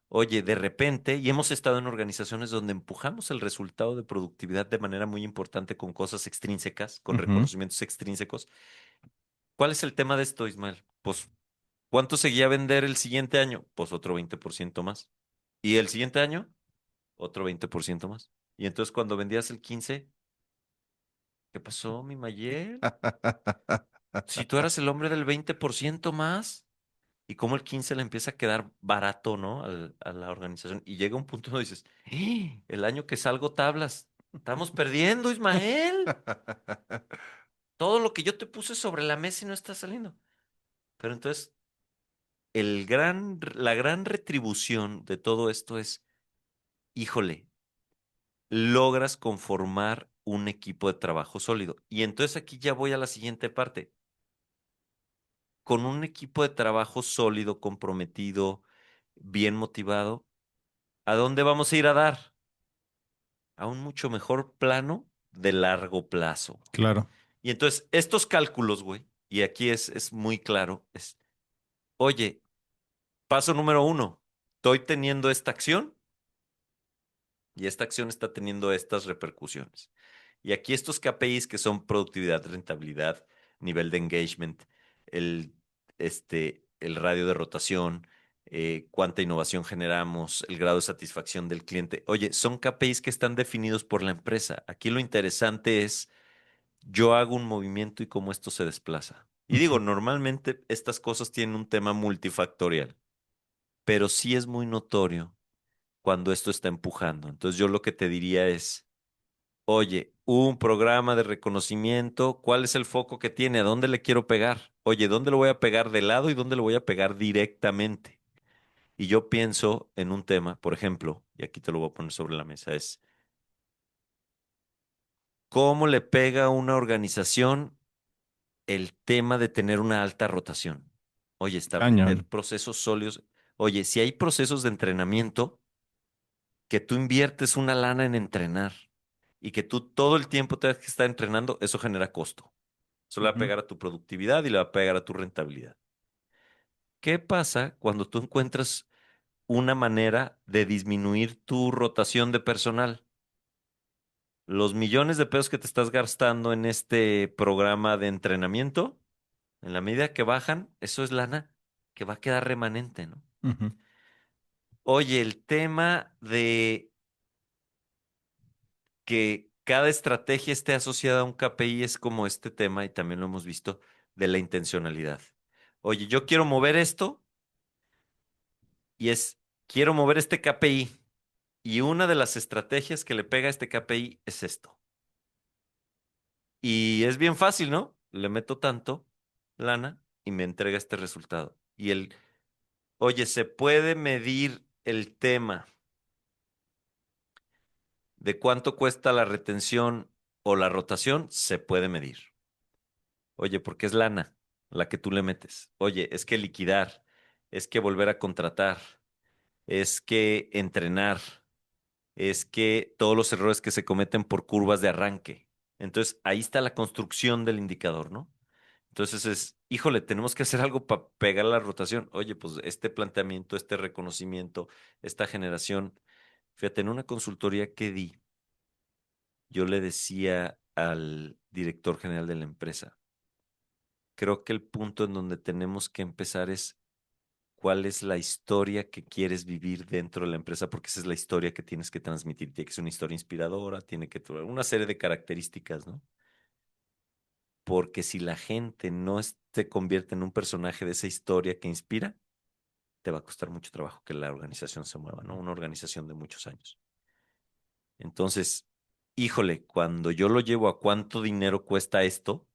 Oye, de repente, y hemos estado en organizaciones donde empujamos el resultado de productividad de manera muy importante con cosas extrínsecas, con Ujú. reconocimientos extrínsecos. ¿Cuál es el tema de esto, Ismael? Pues, ¿cuánto seguía a vender el siguiente año? Pues otro 20% más. ¿Y el siguiente año? Otro 20% más. Y entonces cuando vendías el 15, ¿qué pasó, mi Mayel? Si tú eras el hombre del 20% más, y cómo el 15 le empieza a quedar barato, ¿no? A la organización. Y llega un punto donde dices, el año que salgo tablas, estamos perdiendo, Ismael. Todo lo que yo te puse sobre la mesa y no está saliendo. Pero entonces, la gran retribución de todo esto es, híjole, logras conformar un equipo de trabajo sólido. Y entonces aquí ya voy a la siguiente parte. Con un equipo de trabajo sólido, comprometido, bien motivado, ¿a dónde vamos a ir a dar? A un mucho mejor plano de largo plazo. Claro. Y entonces, estos cálculos, güey, y aquí es muy claro, es, oye, paso número uno, estoy teniendo esta acción y esta acción está teniendo estas repercusiones. Y aquí estos KPIs que son productividad, rentabilidad, nivel de engagement, el, el radio de rotación, cuánta innovación generamos, el grado de satisfacción del cliente. Oye, son KPIs que están definidos por la empresa. Aquí lo interesante es, yo hago un movimiento y cómo esto se desplaza. Y digo, Ujú. normalmente estas cosas tienen un tema multifactorial, pero sí es muy notorio cuando esto está empujando. Entonces yo lo que te diría es, oye, un programa de reconocimiento, ¿cuál es el foco que tiene? ¿A dónde le quiero pegar? Oye, ¿dónde lo voy a pegar de lado y dónde lo voy a pegar directamente? Y yo pienso en un tema, por ejemplo, y aquí te lo voy a poner sobre la mesa, es cómo le pega a una organización el tema de tener una alta rotación. Oye, Cañón. establecer procesos sólidos. Oye, si hay procesos de entrenamiento, que tú inviertes una lana en entrenar y que tú todo el tiempo tengas que estar entrenando, eso genera costo. Eso le va a Ujú. pegar a tu productividad y le va a pegar a tu rentabilidad. ¿Qué pasa cuando tú encuentras una manera de disminuir tu rotación de personal? Los millones de pesos que te estás gastando en este programa de entrenamiento, en la medida que bajan, eso es lana que va a quedar remanente, ¿no? Ujú. Oye, el tema de que cada estrategia esté asociada a un KPI es como este tema, y también lo hemos visto, de la intencionalidad. Oye, yo quiero mover esto y quiero mover este KPI. Y una de las estrategias que le pega a este KPI es esto. Y es bien fácil, ¿no? Le meto tanto lana y me entrega este resultado. Oye, ¿se puede medir el tema de cuánto cuesta la retención o la rotación? Se puede medir. Oye, porque es lana la que tú le metes. Oye, es que liquidar, es que volver a contratar, es que entrenar, es que todos los errores que se cometen por curvas de arranque. Entonces, ahí está la construcción del indicador, ¿no? Entonces híjole, tenemos que hacer algo para pegar la rotación. Oye, pues este planteamiento, este reconocimiento, esta generación. Fíjate, en una consultoría que di, yo le decía al director general de la empresa, creo que el punto en donde tenemos que empezar es cuál es la historia que quieres vivir dentro de la empresa, porque esa es la historia que tienes que transmitir. Tiene que ser una historia inspiradora, tiene que tener una serie de características, ¿no? Porque si la gente no se convierte en un personaje de esa historia que inspira, te va a costar mucho trabajo que la organización se mueva, ¿no? Una organización de muchos años. Entonces, híjole, cuando yo lo llevo a cuánto dinero cuesta esto,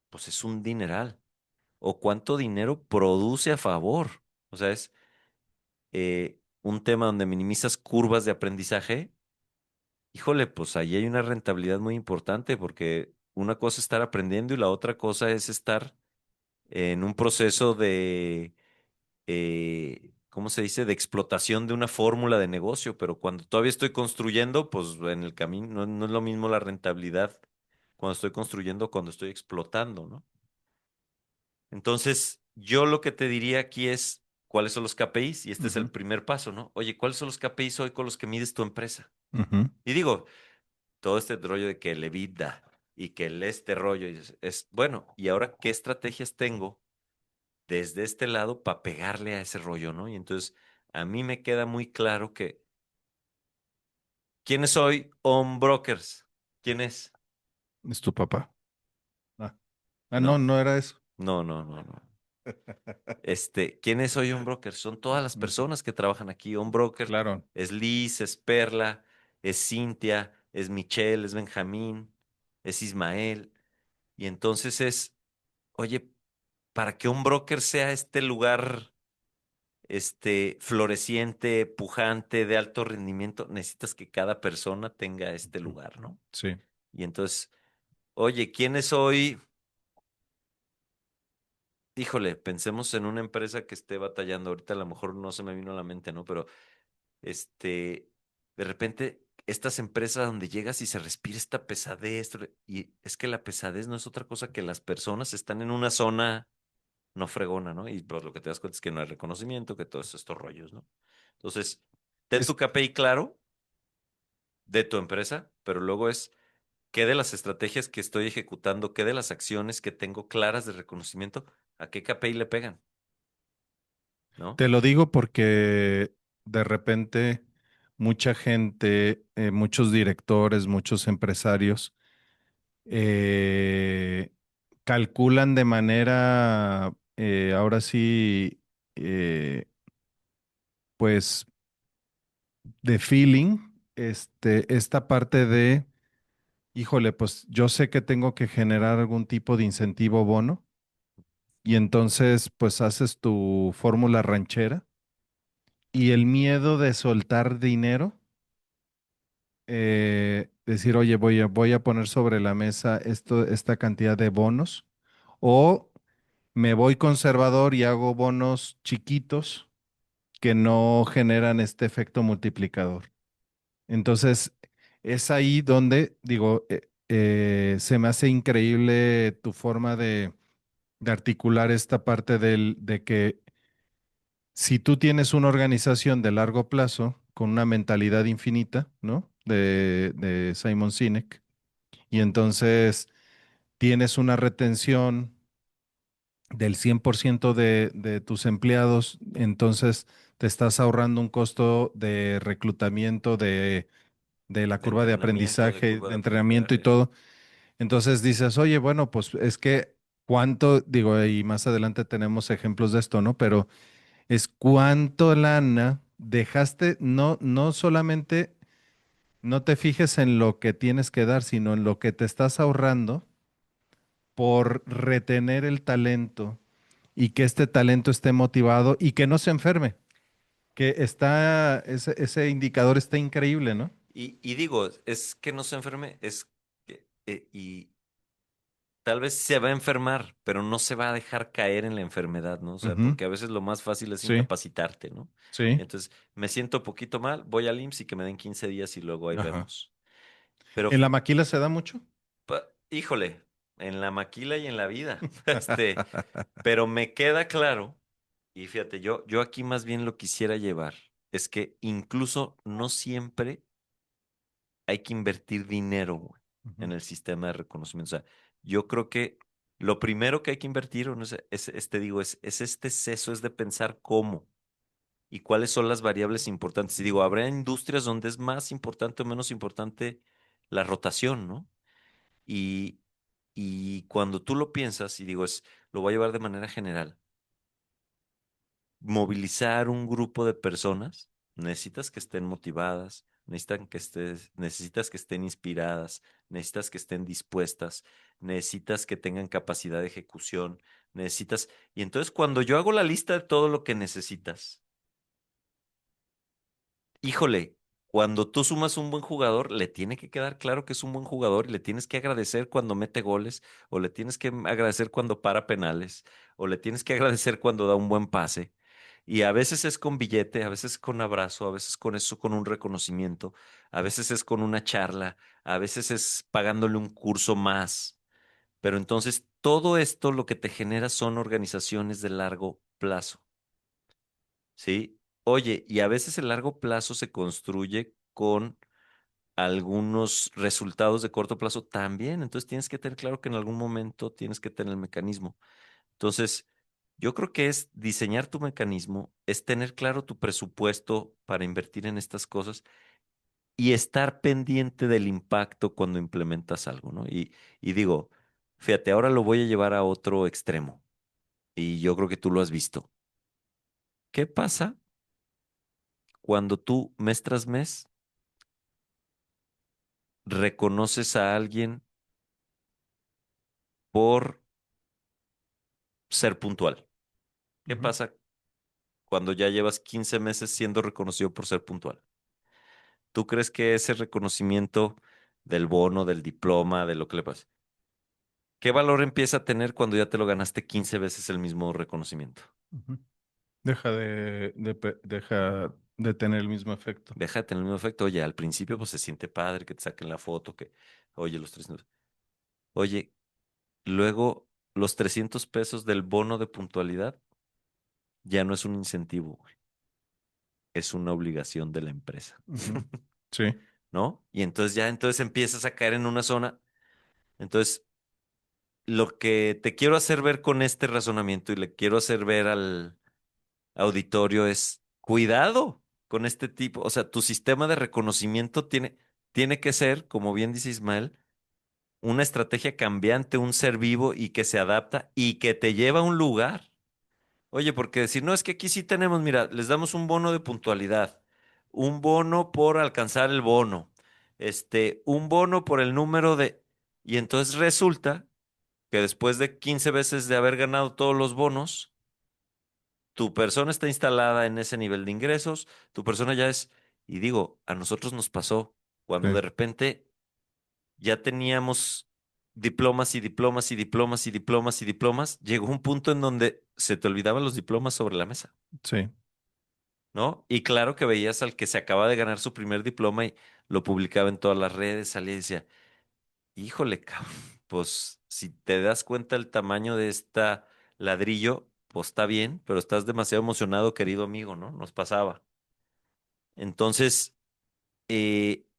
pues es un dineral. O cuánto dinero produce a favor. O sea, es un tema donde minimizas curvas de aprendizaje. Híjole, pues ahí hay una rentabilidad muy importante porque una cosa es estar aprendiendo y la otra cosa es estar en un proceso de, ¿cómo se dice?, de explotación de una fórmula de negocio, pero cuando todavía estoy construyendo, pues en el camino no es lo mismo la rentabilidad cuando estoy construyendo, cuando estoy explotando, ¿no? Entonces, yo lo que te diría aquí es, ¿cuáles son los KPIs? Y este es el Ujú, primer paso, ¿no? Oye, ¿cuáles son los KPIs hoy con los que mides tu empresa? ujú, Y digo, todo este rollo de que el EBITDA y que el este rollo bueno, ¿y ahora qué estrategias tengo desde este lado para pegarle a ese rollo, ¿no? Y entonces, a mí me queda muy claro que, ¿quiénes soy? On Brokers. ¿Quién es? es tu papá. Ah, no, No, no era eso. no. ¿Quién es hoy un broker? Son todas las Ujú, personas que trabajan aquí. Un broker claro. es Liz, es Perla, es Cintia, es Michelle, es Benjamín, es Ismael. Y entonces oye, para que un broker sea este lugar, floreciente, pujante, de alto rendimiento, necesitas que cada persona tenga este Ujú, lugar, ¿no? sí. Y entonces, oye, ¿quién es hoy? Híjole, pensemos en una empresa que esté batallando. Ahorita a lo mejor no se me vino a la mente, ¿no? Pero de repente, estas empresas donde llegas y se respira esta pesadez, y es que la pesadez no es otra cosa que las personas están en una zona no fregona, ¿no? Y pues lo que te das cuenta es que no hay reconocimiento, que todos estos rollos, ¿no? Entonces, ten Es, tu KPI claro de tu empresa, pero luego es qué de las estrategias que estoy ejecutando, qué de las acciones que tengo claras de reconocimiento, a qué KPI le pegan, ¿no? te lo digo porque de repente mucha gente, muchos directores, muchos empresarios, eh, calculan de manera, ahora sí, eh, pues de feeling, esta parte de, híjole, pues yo sé que tengo que generar algún tipo de incentivo o bono y entonces pues haces tu fórmula ranchera y el miedo de soltar dinero, decir, oye, voy a poner sobre la mesa esta cantidad de bonos o me voy conservador y hago bonos chiquitos que no generan este efecto multiplicador. Entonces, es ahí donde, digo, se me hace increíble tu forma de articular esta parte de que si tú tienes una organización de largo plazo con una mentalidad infinita, ¿no? De Simon Sinek, y entonces tienes una retención del 100% de tus empleados, entonces te estás ahorrando un costo de reclutamiento de la De curva de entrenamiento, de aprendizaje, curva de de entrenamiento y aprendizaje. todo. Entonces dices, oye, bueno, pues es que cuánto, digo, y más adelante tenemos ejemplos de esto, ¿no? Pero es cuánto lana dejaste, no solamente no te fijes en lo que tienes que dar, sino en lo que te estás ahorrando por retener el talento y que este talento esté motivado y que no se enferme, que ese indicador está increíble, ¿no? Y digo, es que no se enferme, y tal vez se va a enfermar, pero no se va a dejar caer en la enfermedad, ¿no? O sea, Ujú, porque a veces lo más fácil es sí, incapacitarte, ¿no? sí. Y entonces, me siento poquito mal, voy al IMSS y que me den 15 días y luego ahí Ajá. vemos. Pero, ¿En la maquila se da mucho? híjole, en la maquila y en la vida, pero me queda claro, y fíjate, yo aquí más bien lo quisiera llevar, es que incluso no siempre hay que invertir dinero, güey, Ujú, en el sistema de reconocimiento. O sea, yo creo que lo primero que hay que invertir, o no sé, te digo, es este seso, es de pensar cómo y cuáles son las variables importantes. Y digo, habrá industrias donde es más importante o menos importante la rotación, ¿no? Y, y cuando tú lo piensas, y digo, lo voy a llevar de manera general, movilizar un grupo de personas, necesitas que estén motivadas, necesitas que estén inspiradas, necesitas que estén dispuestas, necesitas que tengan capacidad de ejecución, y entonces cuando yo hago la lista de todo lo que necesitas, híjole, cuando tú sumas un buen jugador, le tiene que quedar claro que es un buen jugador y le tienes que agradecer cuando mete goles, o le tienes que agradecer cuando para penales, o le tienes que agradecer cuando da un buen pase. Y a veces es con billete, a veces con abrazo, a veces con eso, con un reconocimiento, a veces es con una charla, a veces es pagándole un curso más. Pero entonces todo esto lo que te genera son organizaciones de largo plazo. ¿Sí? Oye, y a veces el largo plazo se construye con algunos resultados de corto plazo también. Entonces tienes que tener claro que en algún momento tienes que tener el mecanismo. Entonces, yo creo que es diseñar tu mecanismo, es tener claro tu presupuesto para invertir en estas cosas y estar pendiente del impacto cuando implementas algo, ¿no? Y digo, fíjate, ahora lo voy a llevar a otro extremo y yo creo que tú lo has visto. ¿Qué pasa cuando tú mes tras mes reconoces a alguien por ser puntual? ¿Qué Ujú, pasa cuando ya llevas 15 meses siendo reconocido por ser puntual? ¿Tú crees que ese reconocimiento del bono, del diploma, de lo que le pasa, qué valor empieza a tener cuando ya te lo ganaste 15 veces el mismo reconocimiento? ujú. Deja de tener el mismo efecto. Deja de tener el mismo efecto. Oye, al principio pues se siente padre que te saquen la foto, que, oye, los 300. Oye, luego los 300 pesos del bono de puntualidad ya no es un incentivo, güey, es una obligación de la empresa. Ujú. Sí. ¿No? Y entonces ya entonces empiezas a caer en una zona. Entonces, lo que te quiero hacer ver con este razonamiento y le quiero hacer ver al auditorio es cuidado con este tipo. O sea, tu sistema de reconocimiento tiene que ser, como bien dice Ismael, una estrategia cambiante, un ser vivo y que se adapta y que te lleva a un lugar. Oye, porque decir, no, es que aquí sí tenemos, mira, les damos un bono de puntualidad, un bono por alcanzar el bono, un bono por el número de... Y entonces resulta que después de 15 veces de haber ganado todos los bonos, tu persona está instalada en ese nivel de ingresos, tu persona ya es... Y digo, a nosotros nos pasó cuando Sí, de repente ya teníamos diplomas y diplomas y diplomas y diplomas y diplomas, llegó un punto en donde se te olvidaban los diplomas sobre la mesa. sí, ¿No? Y claro que veías al que se acaba de ganar su primer diploma y lo publicaba en todas las redes, salía y decía, híjole, cabrón, pues si te das cuenta el tamaño de esta ladrillo, pues está bien, pero estás demasiado emocionado, querido amigo, ¿no? Nos pasaba. Entonces,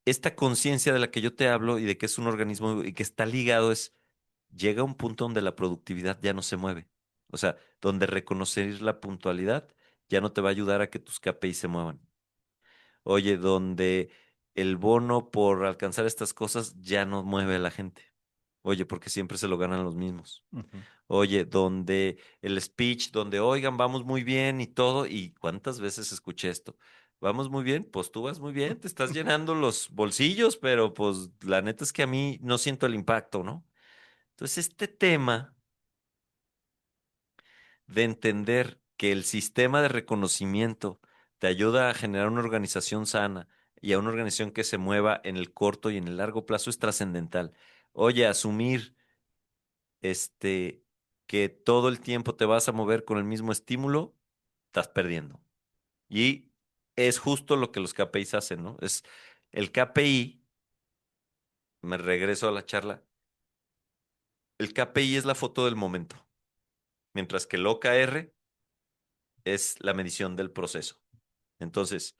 esta conciencia de la que yo te hablo y de que es un organismo y que está ligado es, llega a un punto donde la productividad ya no se mueve. O sea, donde reconocer la puntualidad ya no te va a ayudar a que tus KPI se muevan. Oye, donde el bono por alcanzar estas cosas ya no mueve a la gente. Oye, porque siempre se lo ganan los mismos. ujú. Oye, donde el speech, donde oigan, vamos muy bien y todo. ¿Y cuántas veces escuché esto? Vamos muy bien, pues tú vas muy bien, te estás llenando los bolsillos, pero pues la neta es que a mí no siento el impacto, ¿no? Entonces, este tema de entender que el sistema de reconocimiento te ayuda a generar una organización sana y a una organización que se mueva en el corto y en el largo plazo es trascendental. Oye, asumir este que todo el tiempo te vas a mover con el mismo estímulo, estás perdiendo. Y es justo lo que los KPIs hacen, ¿no? Es el KPI, me regreso a la charla, el KPI es la foto del momento, mientras que el OKR es la medición del proceso. Entonces,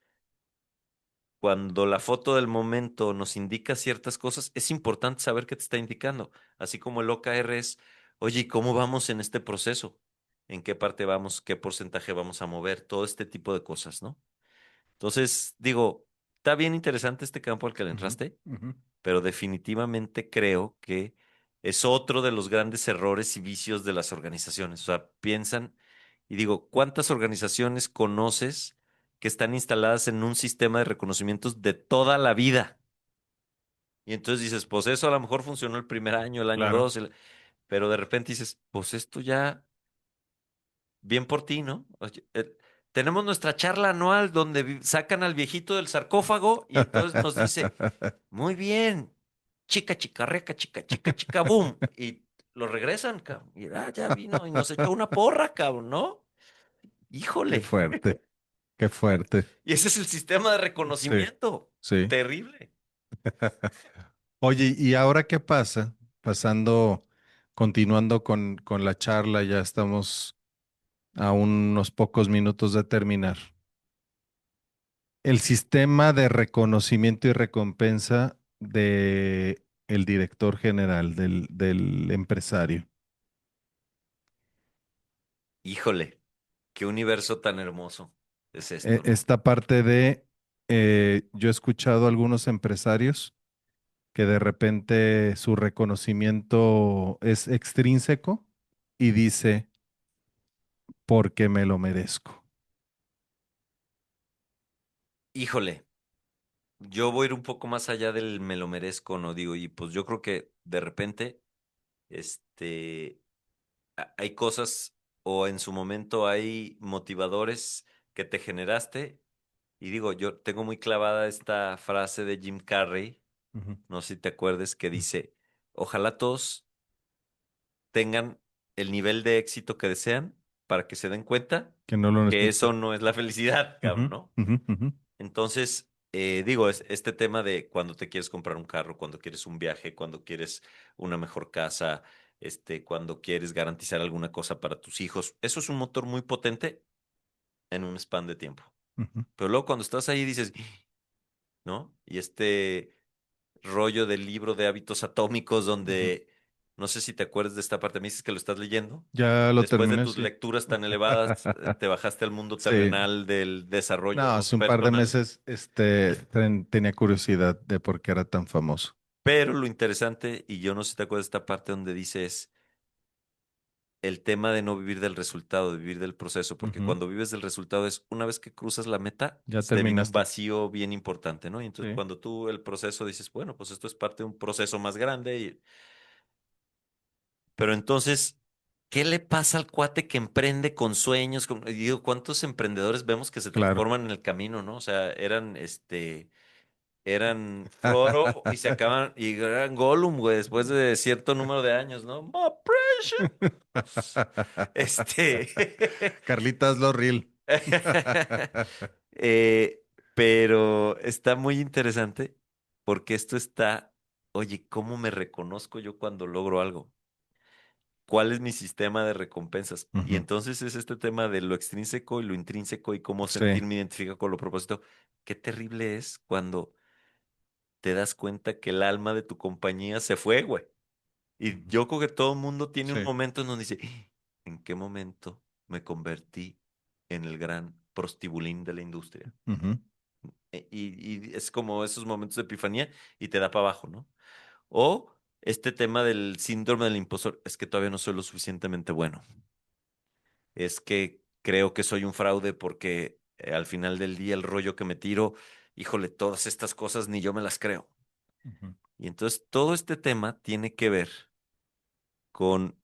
cuando la foto del momento nos indica ciertas cosas, es importante saber qué te está indicando, así como el OKR es, oye, ¿y cómo vamos en este proceso? ¿En qué parte vamos? ¿Qué porcentaje vamos a mover? Todo este tipo de cosas, ¿no? Entonces, digo, está bien interesante este campo al que le Ujú, entraste, ujú. pero definitivamente creo que es otro de los grandes errores y vicios de las organizaciones. O sea, piensan, y digo, ¿cuántas organizaciones conoces que están instaladas en un sistema de reconocimientos de toda la vida? Y entonces dices, pues eso a lo mejor funcionó el primer año, el año Claro. dos, pero de repente dices, pues esto ya, bien por ti, ¿no? Oye, tenemos nuestra charla anual donde sacan al viejito del sarcófago y entonces nos dice, muy bien, chica, chica, reca, chica, chica, boom. Y lo regresan, cabrón. Y ya vino y nos echó una porra, cabrón, ¿no? Qué Híjole. fuerte, qué fuerte. Y ese es el sistema de Sí, reconocimiento. sí. Terrible. Oye, ¿y ahora qué pasa? Continuando con la charla, ya estamos a unos pocos minutos de terminar. El sistema de reconocimiento y recompensa de el director general, del empresario. Híjole, qué universo tan hermoso es esto, ¿no? Esta parte de, yo he escuchado a algunos empresarios que de repente su reconocimiento es extrínseco y dice, porque me lo merezco. Híjole, yo voy a ir un poco más allá del me lo merezco, no digo, y pues yo creo que de repente, este, hay cosas o en su momento hay motivadores que te generaste. Y digo, yo tengo muy clavada esta frase de Jim Carrey, Ujú, no sé si te acuerdes, que ujú. dice, ojalá todos tengan el nivel de éxito que desean para que se den cuenta Que no lo que necesito. eso no es la felicidad, cabrón, Ujú, ¿no? ujú, ujú, Entonces, digo, es este tema de cuando te quieres comprar un carro, cuando quieres un viaje, cuando quieres una mejor casa, cuando quieres garantizar alguna cosa para tus hijos, eso es un motor muy potente en un span de tiempo. ujú, Pero luego cuando estás ahí dices, ¿no? Y este rollo del libro de hábitos atómicos ujú. donde, no sé si te acuerdas de esta parte, me dices que lo estás leyendo. Ya lo Después de terminé, tus sí. lecturas tan elevadas, te bajaste al mundo Sí. terrenal del No, desarrollo hace un par de personal. meses, tenía curiosidad de por qué era tan famoso. Pero lo interesante, y yo no sé si te acuerdas de esta parte donde dice es el tema de no vivir del resultado, de vivir del proceso, porque Ujú. cuando vives del resultado es una vez que cruzas la meta, Ya se viene un terminaste. vacío bien importante, ¿no? Y entonces Sí. cuando tú el proceso dices, bueno, pues esto es parte de un proceso más grande, pero entonces, ¿qué le pasa al cuate que emprende con sueños? Y digo, ¿cuántos emprendedores vemos que se Claro. transforman en el camino, ¿no? O sea, eran Frodo y se acaban, y eran Gollum, güey, después de cierto número de años, ¿no? My precious. Este. Carlitas Lorril. Eh, pero está muy interesante porque esto está, oye, ¿cómo me reconozco yo cuando logro algo? ¿Cuál es mi sistema de recompensas? Y Ujú. entonces es este tema de lo extrínseco y lo intrínseco y cómo Sí. sentirme identificado con lo propósito. Qué terrible es cuando te das cuenta que el alma de tu compañía se fue, güey. Y Ujú. yo creo que todo el mundo tiene un Sí. momento en donde dice, ¿en qué momento me convertí en el gran prostibulín de la industria? Ujú, Y es como esos momentos de epifanía y te da para abajo, ¿no? O este tema del síndrome del impostor, es que todavía no soy lo suficientemente bueno. Es que creo que soy un fraude porque al final del día el rollo que me tiro, híjole, todas estas cosas ni yo me las creo. ujú, Y entonces todo este tema tiene que ver con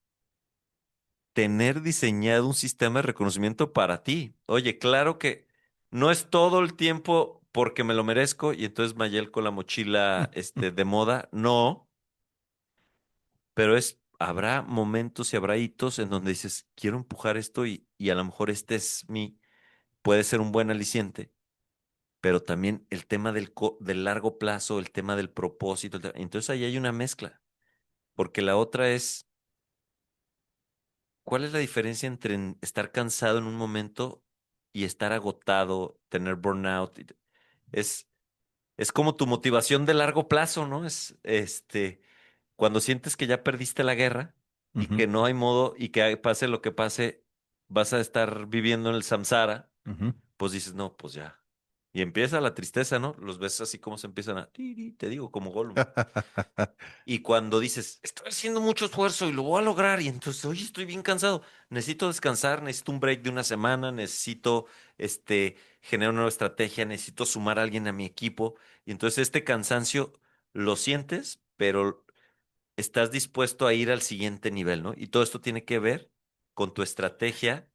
tener diseñado un sistema de reconocimiento para ti. Oye, claro que no es todo el tiempo porque me lo merezco y entonces Mayel con la mochila de moda, no, pero habrá momentos y habrá hitos en donde dices, quiero empujar esto y a lo mejor este es puede ser un buen aliciente, pero también el tema del largo plazo, el tema del propósito, entonces ahí hay una mezcla, porque la otra es ¿cuál es la diferencia entre estar cansado en un momento y estar agotado, tener burnout? Es, es como tu motivación de largo plazo, ¿no? Es cuando sientes que ya perdiste la guerra y ujú, que no hay modo y que pase lo que pase, vas a estar viviendo en el samsara, ujú. pues dices, no, pues ya. Y empieza la tristeza, ¿no? Los ves así como se empiezan te digo, como Gollum. Y cuando dices, estoy haciendo mucho esfuerzo y lo voy a lograr, y entonces, oye, estoy bien cansado, necesito descansar, necesito un break de una semana, necesito generar una nueva estrategia, necesito sumar a alguien a mi equipo. Y entonces este cansancio lo sientes, pero estás dispuesto a ir al siguiente nivel, ¿no? Y todo esto tiene que ver con tu estrategia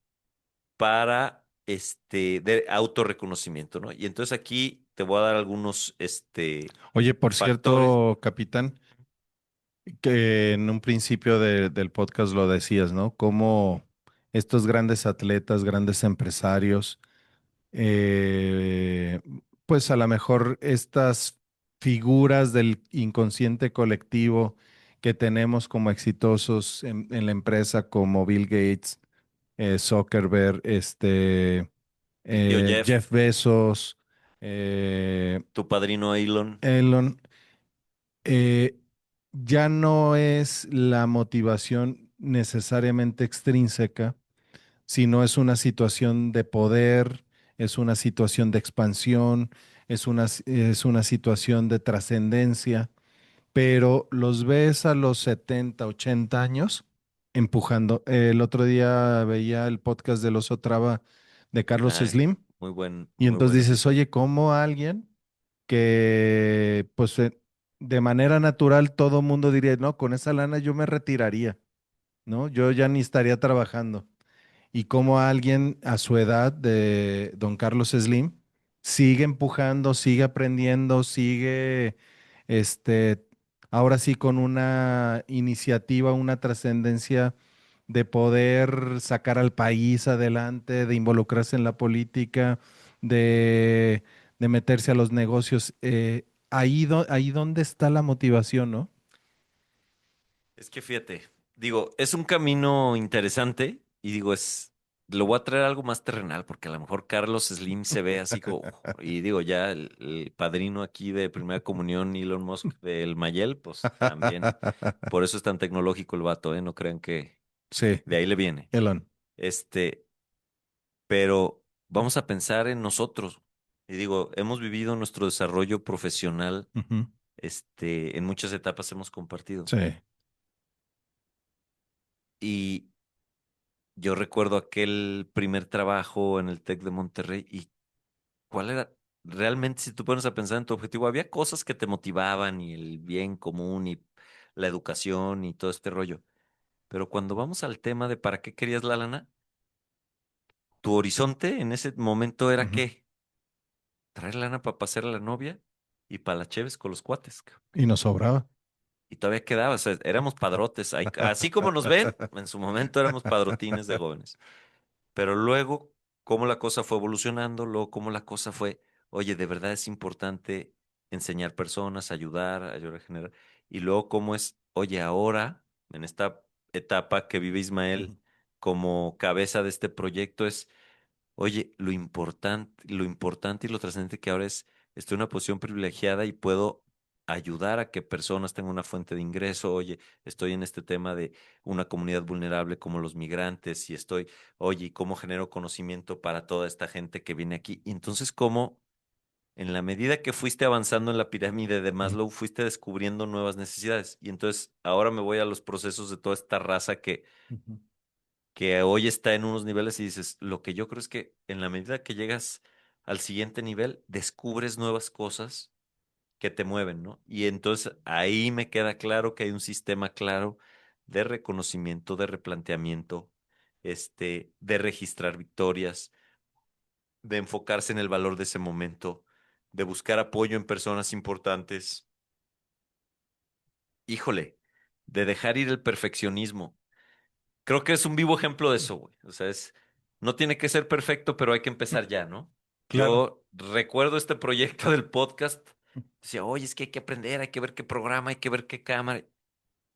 para de autorreconocimiento, ¿no? Y entonces aquí te voy a dar algunos, Oye, por factores. cierto, capitán, que en un principio del podcast lo decías, ¿no? Cómo estos grandes atletas, grandes empresarios, eh, pues a lo mejor estas figuras del inconsciente colectivo que tenemos como exitosos en la empresa, como Bill Gates, Zuckerberg, El tío Jeff, Jeff Bezos, eh, tu padrino Elon. Elon, eh, ya no es la motivación necesariamente extrínseca, sino es una situación de poder, es una situación de expansión, es una situación de trascendencia, pero los ves a los 70, 80 años empujando. El otro día veía el podcast de Los Otrava de Carlos Ah, Slim y muy entonces buen dices, episodio. oye, ¿cómo alguien que pues de manera natural todo mundo diría, no, con esa lana yo me retiraría, ¿no? Yo ya ni estaría trabajando. Y cómo alguien a su edad de don Carlos Slim sigue empujando, sigue aprendiendo, sigue, este, ahora sí con una iniciativa, una trascendencia de poder sacar al país adelante, de involucrarse en la política, de, de meterse a los negocios. Ahí donde está la motivación, ¿no? Es que fíjate, digo, es un camino interesante y digo, lo voy a traer algo más terrenal porque a lo mejor Carlos Slim se ve así como, y digo, ya el padrino aquí de Primera Comunión, Elon Musk del Mayel, pues también, por eso es tan tecnológico el vato, ¿eh? No crean que Sí, de ahí le viene. Elon. Este, pero vamos a pensar en nosotros. Y digo, hemos vivido nuestro desarrollo profesional, Ujú. en muchas etapas hemos compartido. Sí. Y yo recuerdo aquel primer trabajo en el TEC de Monterrey y cuál era, realmente si tú pones a pensar en tu objetivo, había cosas que te motivaban y el bien común y la educación y todo este rollo. Pero cuando vamos al tema de para qué querías la lana, tu horizonte en ese momento era Ujú. qué, traer lana para pasear a la novia y para las cheves con los cuates. Y nos sobraba. Y todavía quedaba, o sea, éramos padrotes. Así como nos ven, en su momento éramos padrotines de jóvenes. Pero luego, cómo la cosa fue evolucionando, luego cómo la cosa fue, oye, de verdad es importante enseñar personas, ayudar a generar. Y luego cómo es, oye, ahora, en esta etapa que vive Ismael Ujú. como cabeza de este proyecto, es, oye, lo importante y lo trascendente que ahora es, estoy en una posición privilegiada y puedo ayudar a que personas tengan una fuente de ingreso. Oye, estoy en este tema de una comunidad vulnerable como los migrantes y estoy, oye, ¿y cómo genero conocimiento para toda esta gente que viene aquí? Y entonces, ¿cómo en la medida que fuiste avanzando en la pirámide de Ujú. Maslow, fuiste descubriendo nuevas necesidades? Y entonces, ahora me voy a los procesos de toda esta raza Ujú. que hoy está en unos niveles y dices, lo que yo creo es que en la medida que llegas al siguiente nivel, descubres nuevas cosas que te mueven, ¿no? Y entonces ahí me queda claro que hay un sistema claro de reconocimiento, de replanteamiento, de registrar victorias, de enfocarse en el valor de ese momento, de buscar apoyo en personas importantes. Híjole, de dejar ir el perfeccionismo. Creo que es un vivo ejemplo de eso, güey. O sea, no tiene que ser perfecto, pero hay que empezar ya, ¿no? Claro. Yo recuerdo este proyecto del podcast. Decía, oye, es que hay que aprender, hay que ver qué programa, hay que ver qué cámara.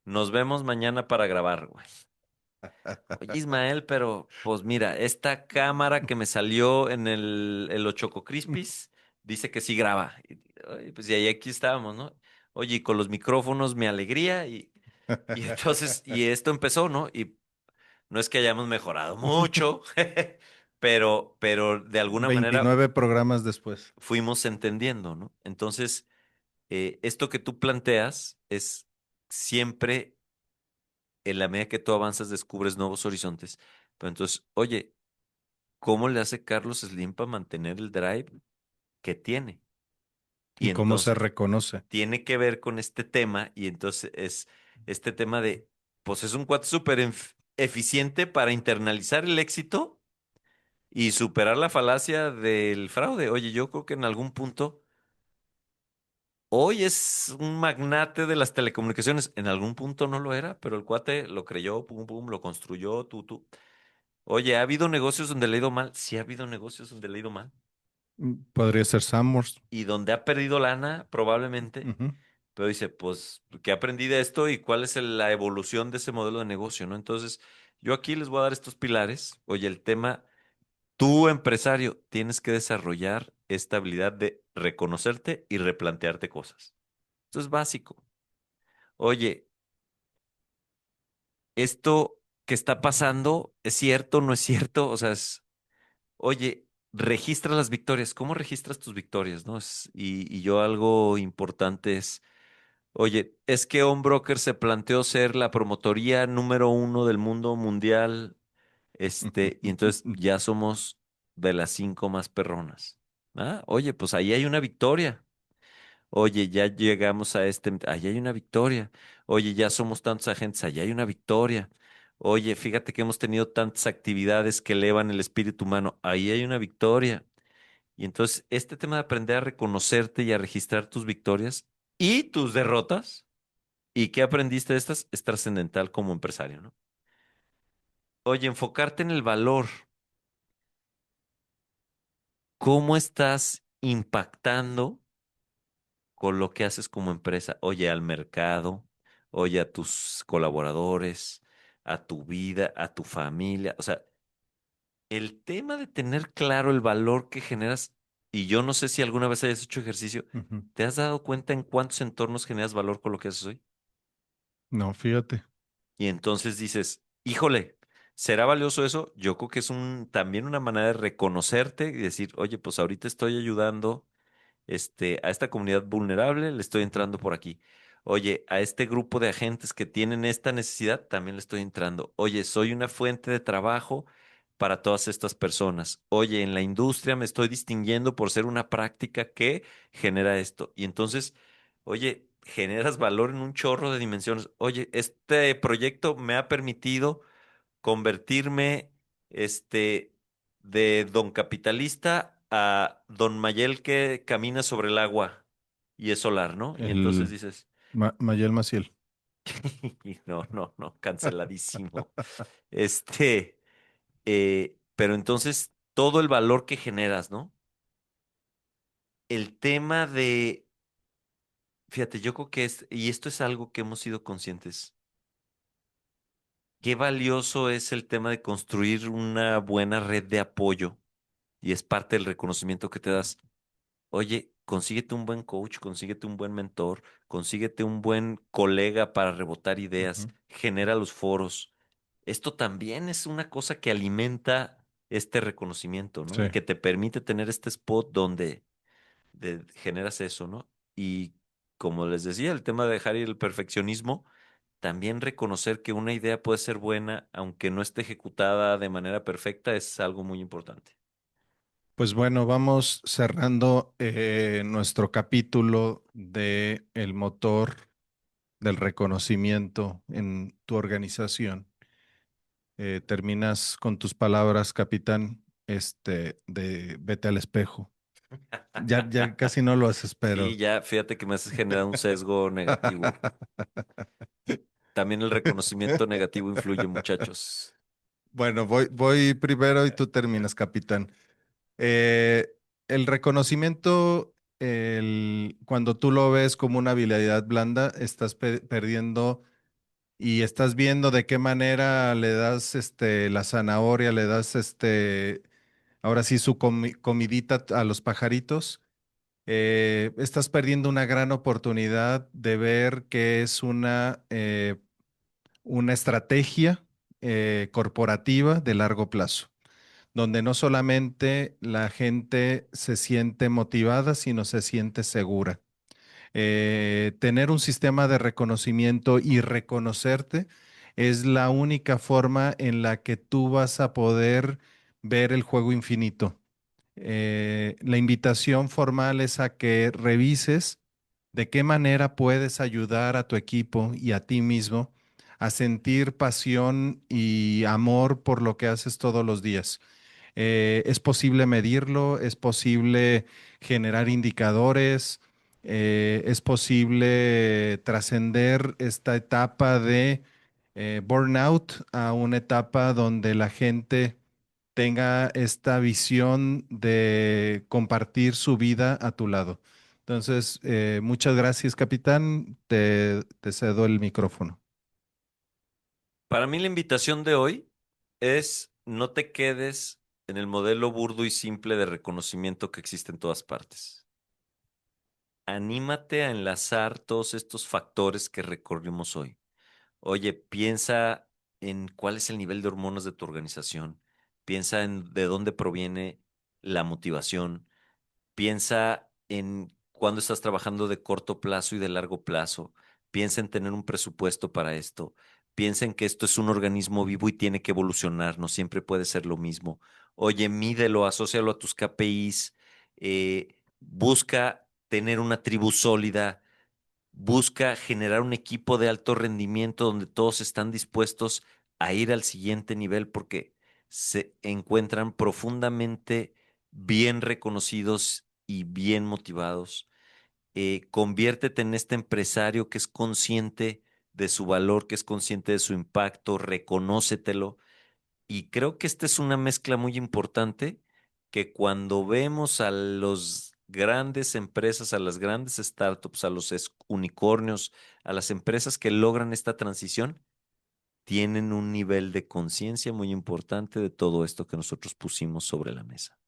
Nos vemos mañana para grabar, güey. Oye, Ismael, pero pues mira, esta cámara que me salió en los Choco Crispies dice que sí graba. Oye, pues y ahí aquí estábamos, ¿no? Oye, y con los micrófonos, mi alegría. Y entonces, y esto empezó, ¿no? Y no es que hayamos mejorado mucho, pero de alguna manera 29 programas después. fuimos entendiendo, ¿no? Entonces, esto que tú planteas es siempre en la medida que tú avanzas descubres nuevos horizontes. Pero entonces, oye, ¿cómo le hace Carlos Slim para mantener el drive que tiene? Y Y cómo se entonces reconoce. tiene que ver con este tema y entonces es este tema de, pues es un cuate súper eficiente para internalizar el éxito y superar la falacia del fraude. Oye, yo creo que en algún punto, hoy es un magnate de las telecomunicaciones, en algún punto no lo era, pero el cuate lo creyó, pum, pum, lo construyó, tú. Oye, ¿ha habido negocios donde le ha ido mal? Sí, ha habido negocios donde le ha ido mal. Podría ser Summers. Y donde ha perdido lana, probablemente. Ujú, Pero dice, pues, ¿qué aprendí de esto y cuál es la evolución de ese modelo de negocio, ¿no? Entonces, yo aquí les voy a dar estos pilares. Oye, el tema, tú empresario, tienes que desarrollar esta habilidad de reconocerte y replantearte cosas. Esto es básico. Oye, esto que está pasando, ¿es cierto, no es cierto? O sea, oye, registra las victorias. ¿Cómo registras tus victorias, no? Y yo algo importante es, oye, es que On Broker se planteó ser la promotoría número uno del mundo mundial, y entonces ya somos de las cinco más perronas. Ah, oye, pues ahí hay una victoria. Oye, ya llegamos a ahí hay una victoria. Oye, ya somos tantos agentes, allá hay una victoria. Oye, fíjate que hemos tenido tantas actividades que elevan el espíritu humano, ahí hay una victoria. Y entonces, este tema de aprender a reconocerte y a registrar tus victorias y tus derrotas y qué aprendiste de estas es trascendental como empresario, ¿no? Oye, enfocarte en el valor. ¿Cómo estás impactando con lo que haces como empresa? Oye, al mercado, oye, a tus colaboradores, a tu vida, a tu familia. O sea, el tema de tener claro el valor que generas, y yo no sé si alguna vez hayas hecho ejercicio, ujú. ¿te has dado cuenta en cuántos entornos generas valor con lo que haces hoy? No, fíjate. Y entonces dices, híjole, ¿será valioso eso? Yo creo que es también una manera de reconocerte y decir, oye, pues ahorita estoy ayudando a esta comunidad vulnerable, le estoy Ujú. entrando por aquí. Oye, a este grupo de agentes que tienen esta necesidad, también le estoy entrando. Oye, soy una fuente de trabajo para todas estas personas. Oye, en la industria me estoy distinguiendo por ser una práctica que genera esto. Y entonces, oye, generas valor en un chorro de dimensiones. Oye, este proyecto me ha permitido convertirme, este, de don capitalista a don Mayel que camina sobre el agua y es solar, ¿no? Y entonces El dices, Mayel Maciel. no, no, no, canceladísimo. Pero entonces todo el valor que generas, ¿no? El tema de, fíjate, yo creo que y esto es algo que hemos sido conscientes, qué valioso es el tema de construir una buena red de apoyo y es parte del reconocimiento que te das. Oye, consíguete un buen coach, consíguete un buen mentor, consíguete un buen colega para rebotar ideas, Ujú. genera los foros. Esto también es una cosa que alimenta este reconocimiento, ¿no? Sí. Y que te permite tener este spot donde generas eso, ¿no? Y como les decía, el tema de dejar ir el perfeccionismo, también reconocer que una idea puede ser buena, aunque no esté ejecutada de manera perfecta, es algo muy importante. Pues bueno, vamos cerrando nuestro capítulo de el motor del reconocimiento en tu organización. Terminas con tus palabras, capitán, de vete al espejo. Ya casi no lo haces, Sí, pero ya, fíjate que me haces generar un sesgo negativo. También el reconocimiento negativo influye, muchachos. bueno, voy primero y tú terminas, capitán. Eh, el reconocimiento, cuando tú lo ves como una habilidad blanda, estás perdiendo y estás viendo de qué manera le das la zanahoria, le das ahora sí su comidita a los pajaritos. Estás perdiendo una gran oportunidad de ver que es una estrategia corporativa de largo plazo, donde no solamente la gente se siente motivada, sino se siente segura. Tener un sistema de reconocimiento y reconocerte es la única forma en la que tú vas a poder ver el juego infinito. La invitación formal es a que revises de qué manera puedes ayudar a tu equipo y a ti mismo a sentir pasión y amor por lo que haces todos los días. Es posible medirlo, es posible generar indicadores, es posible trascender esta etapa de burnout a una etapa donde la gente tenga esta visión de compartir su vida a tu lado. Entonces, muchas gracias, capitán. Te cedo el micrófono. Para mí la invitación de hoy es no te quedes en el modelo burdo y simple de reconocimiento que existe en todas partes. Anímate a enlazar todos estos factores que recorrimos hoy. Oye, piensa en cuál es el nivel de hormonas de tu organización. Piensa en de dónde proviene la motivación. Piensa en cuándo estás trabajando de corto plazo y de largo plazo. Piensa en tener un presupuesto para esto. Piensa en que esto es un organismo vivo y tiene que evolucionar, no siempre puede ser lo mismo. Oye, mídelo, asócialo a tus KPIs, busca tener una tribu sólida, busca generar un equipo de alto rendimiento donde todos están dispuestos a ir al siguiente nivel porque se encuentran profundamente bien reconocidos y bien motivados. Conviértete en este empresario que es consciente de su valor, que es consciente de su impacto, reconócetelo. Y creo que esta es una mezcla muy importante que cuando vemos a los grandes empresas, a las grandes startups, a los unicornios, a las empresas que logran esta transición, tienen un nivel de conciencia muy importante de todo esto que nosotros pusimos sobre la mesa.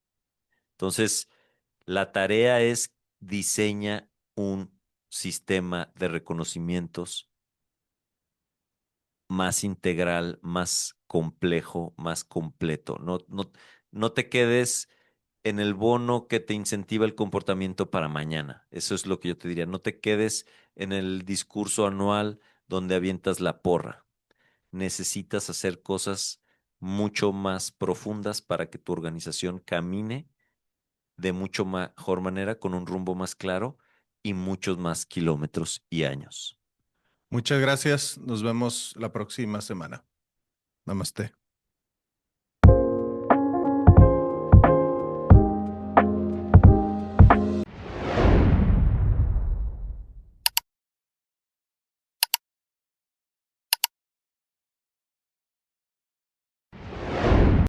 Entonces, la tarea es diseña un sistema de reconocimientos más integral, más complejo, más completo. No te quedes en el bono que te incentiva el comportamiento para mañana. Eso es lo que yo te diría. No te quedes en el discurso anual donde avientas la porra. Necesitas hacer cosas mucho más profundas para que tu organización camine de mucho mejor manera, con un rumbo más claro y muchos más kilómetros y años. Muchas gracias. Nos vemos la próxima semana. Namaste.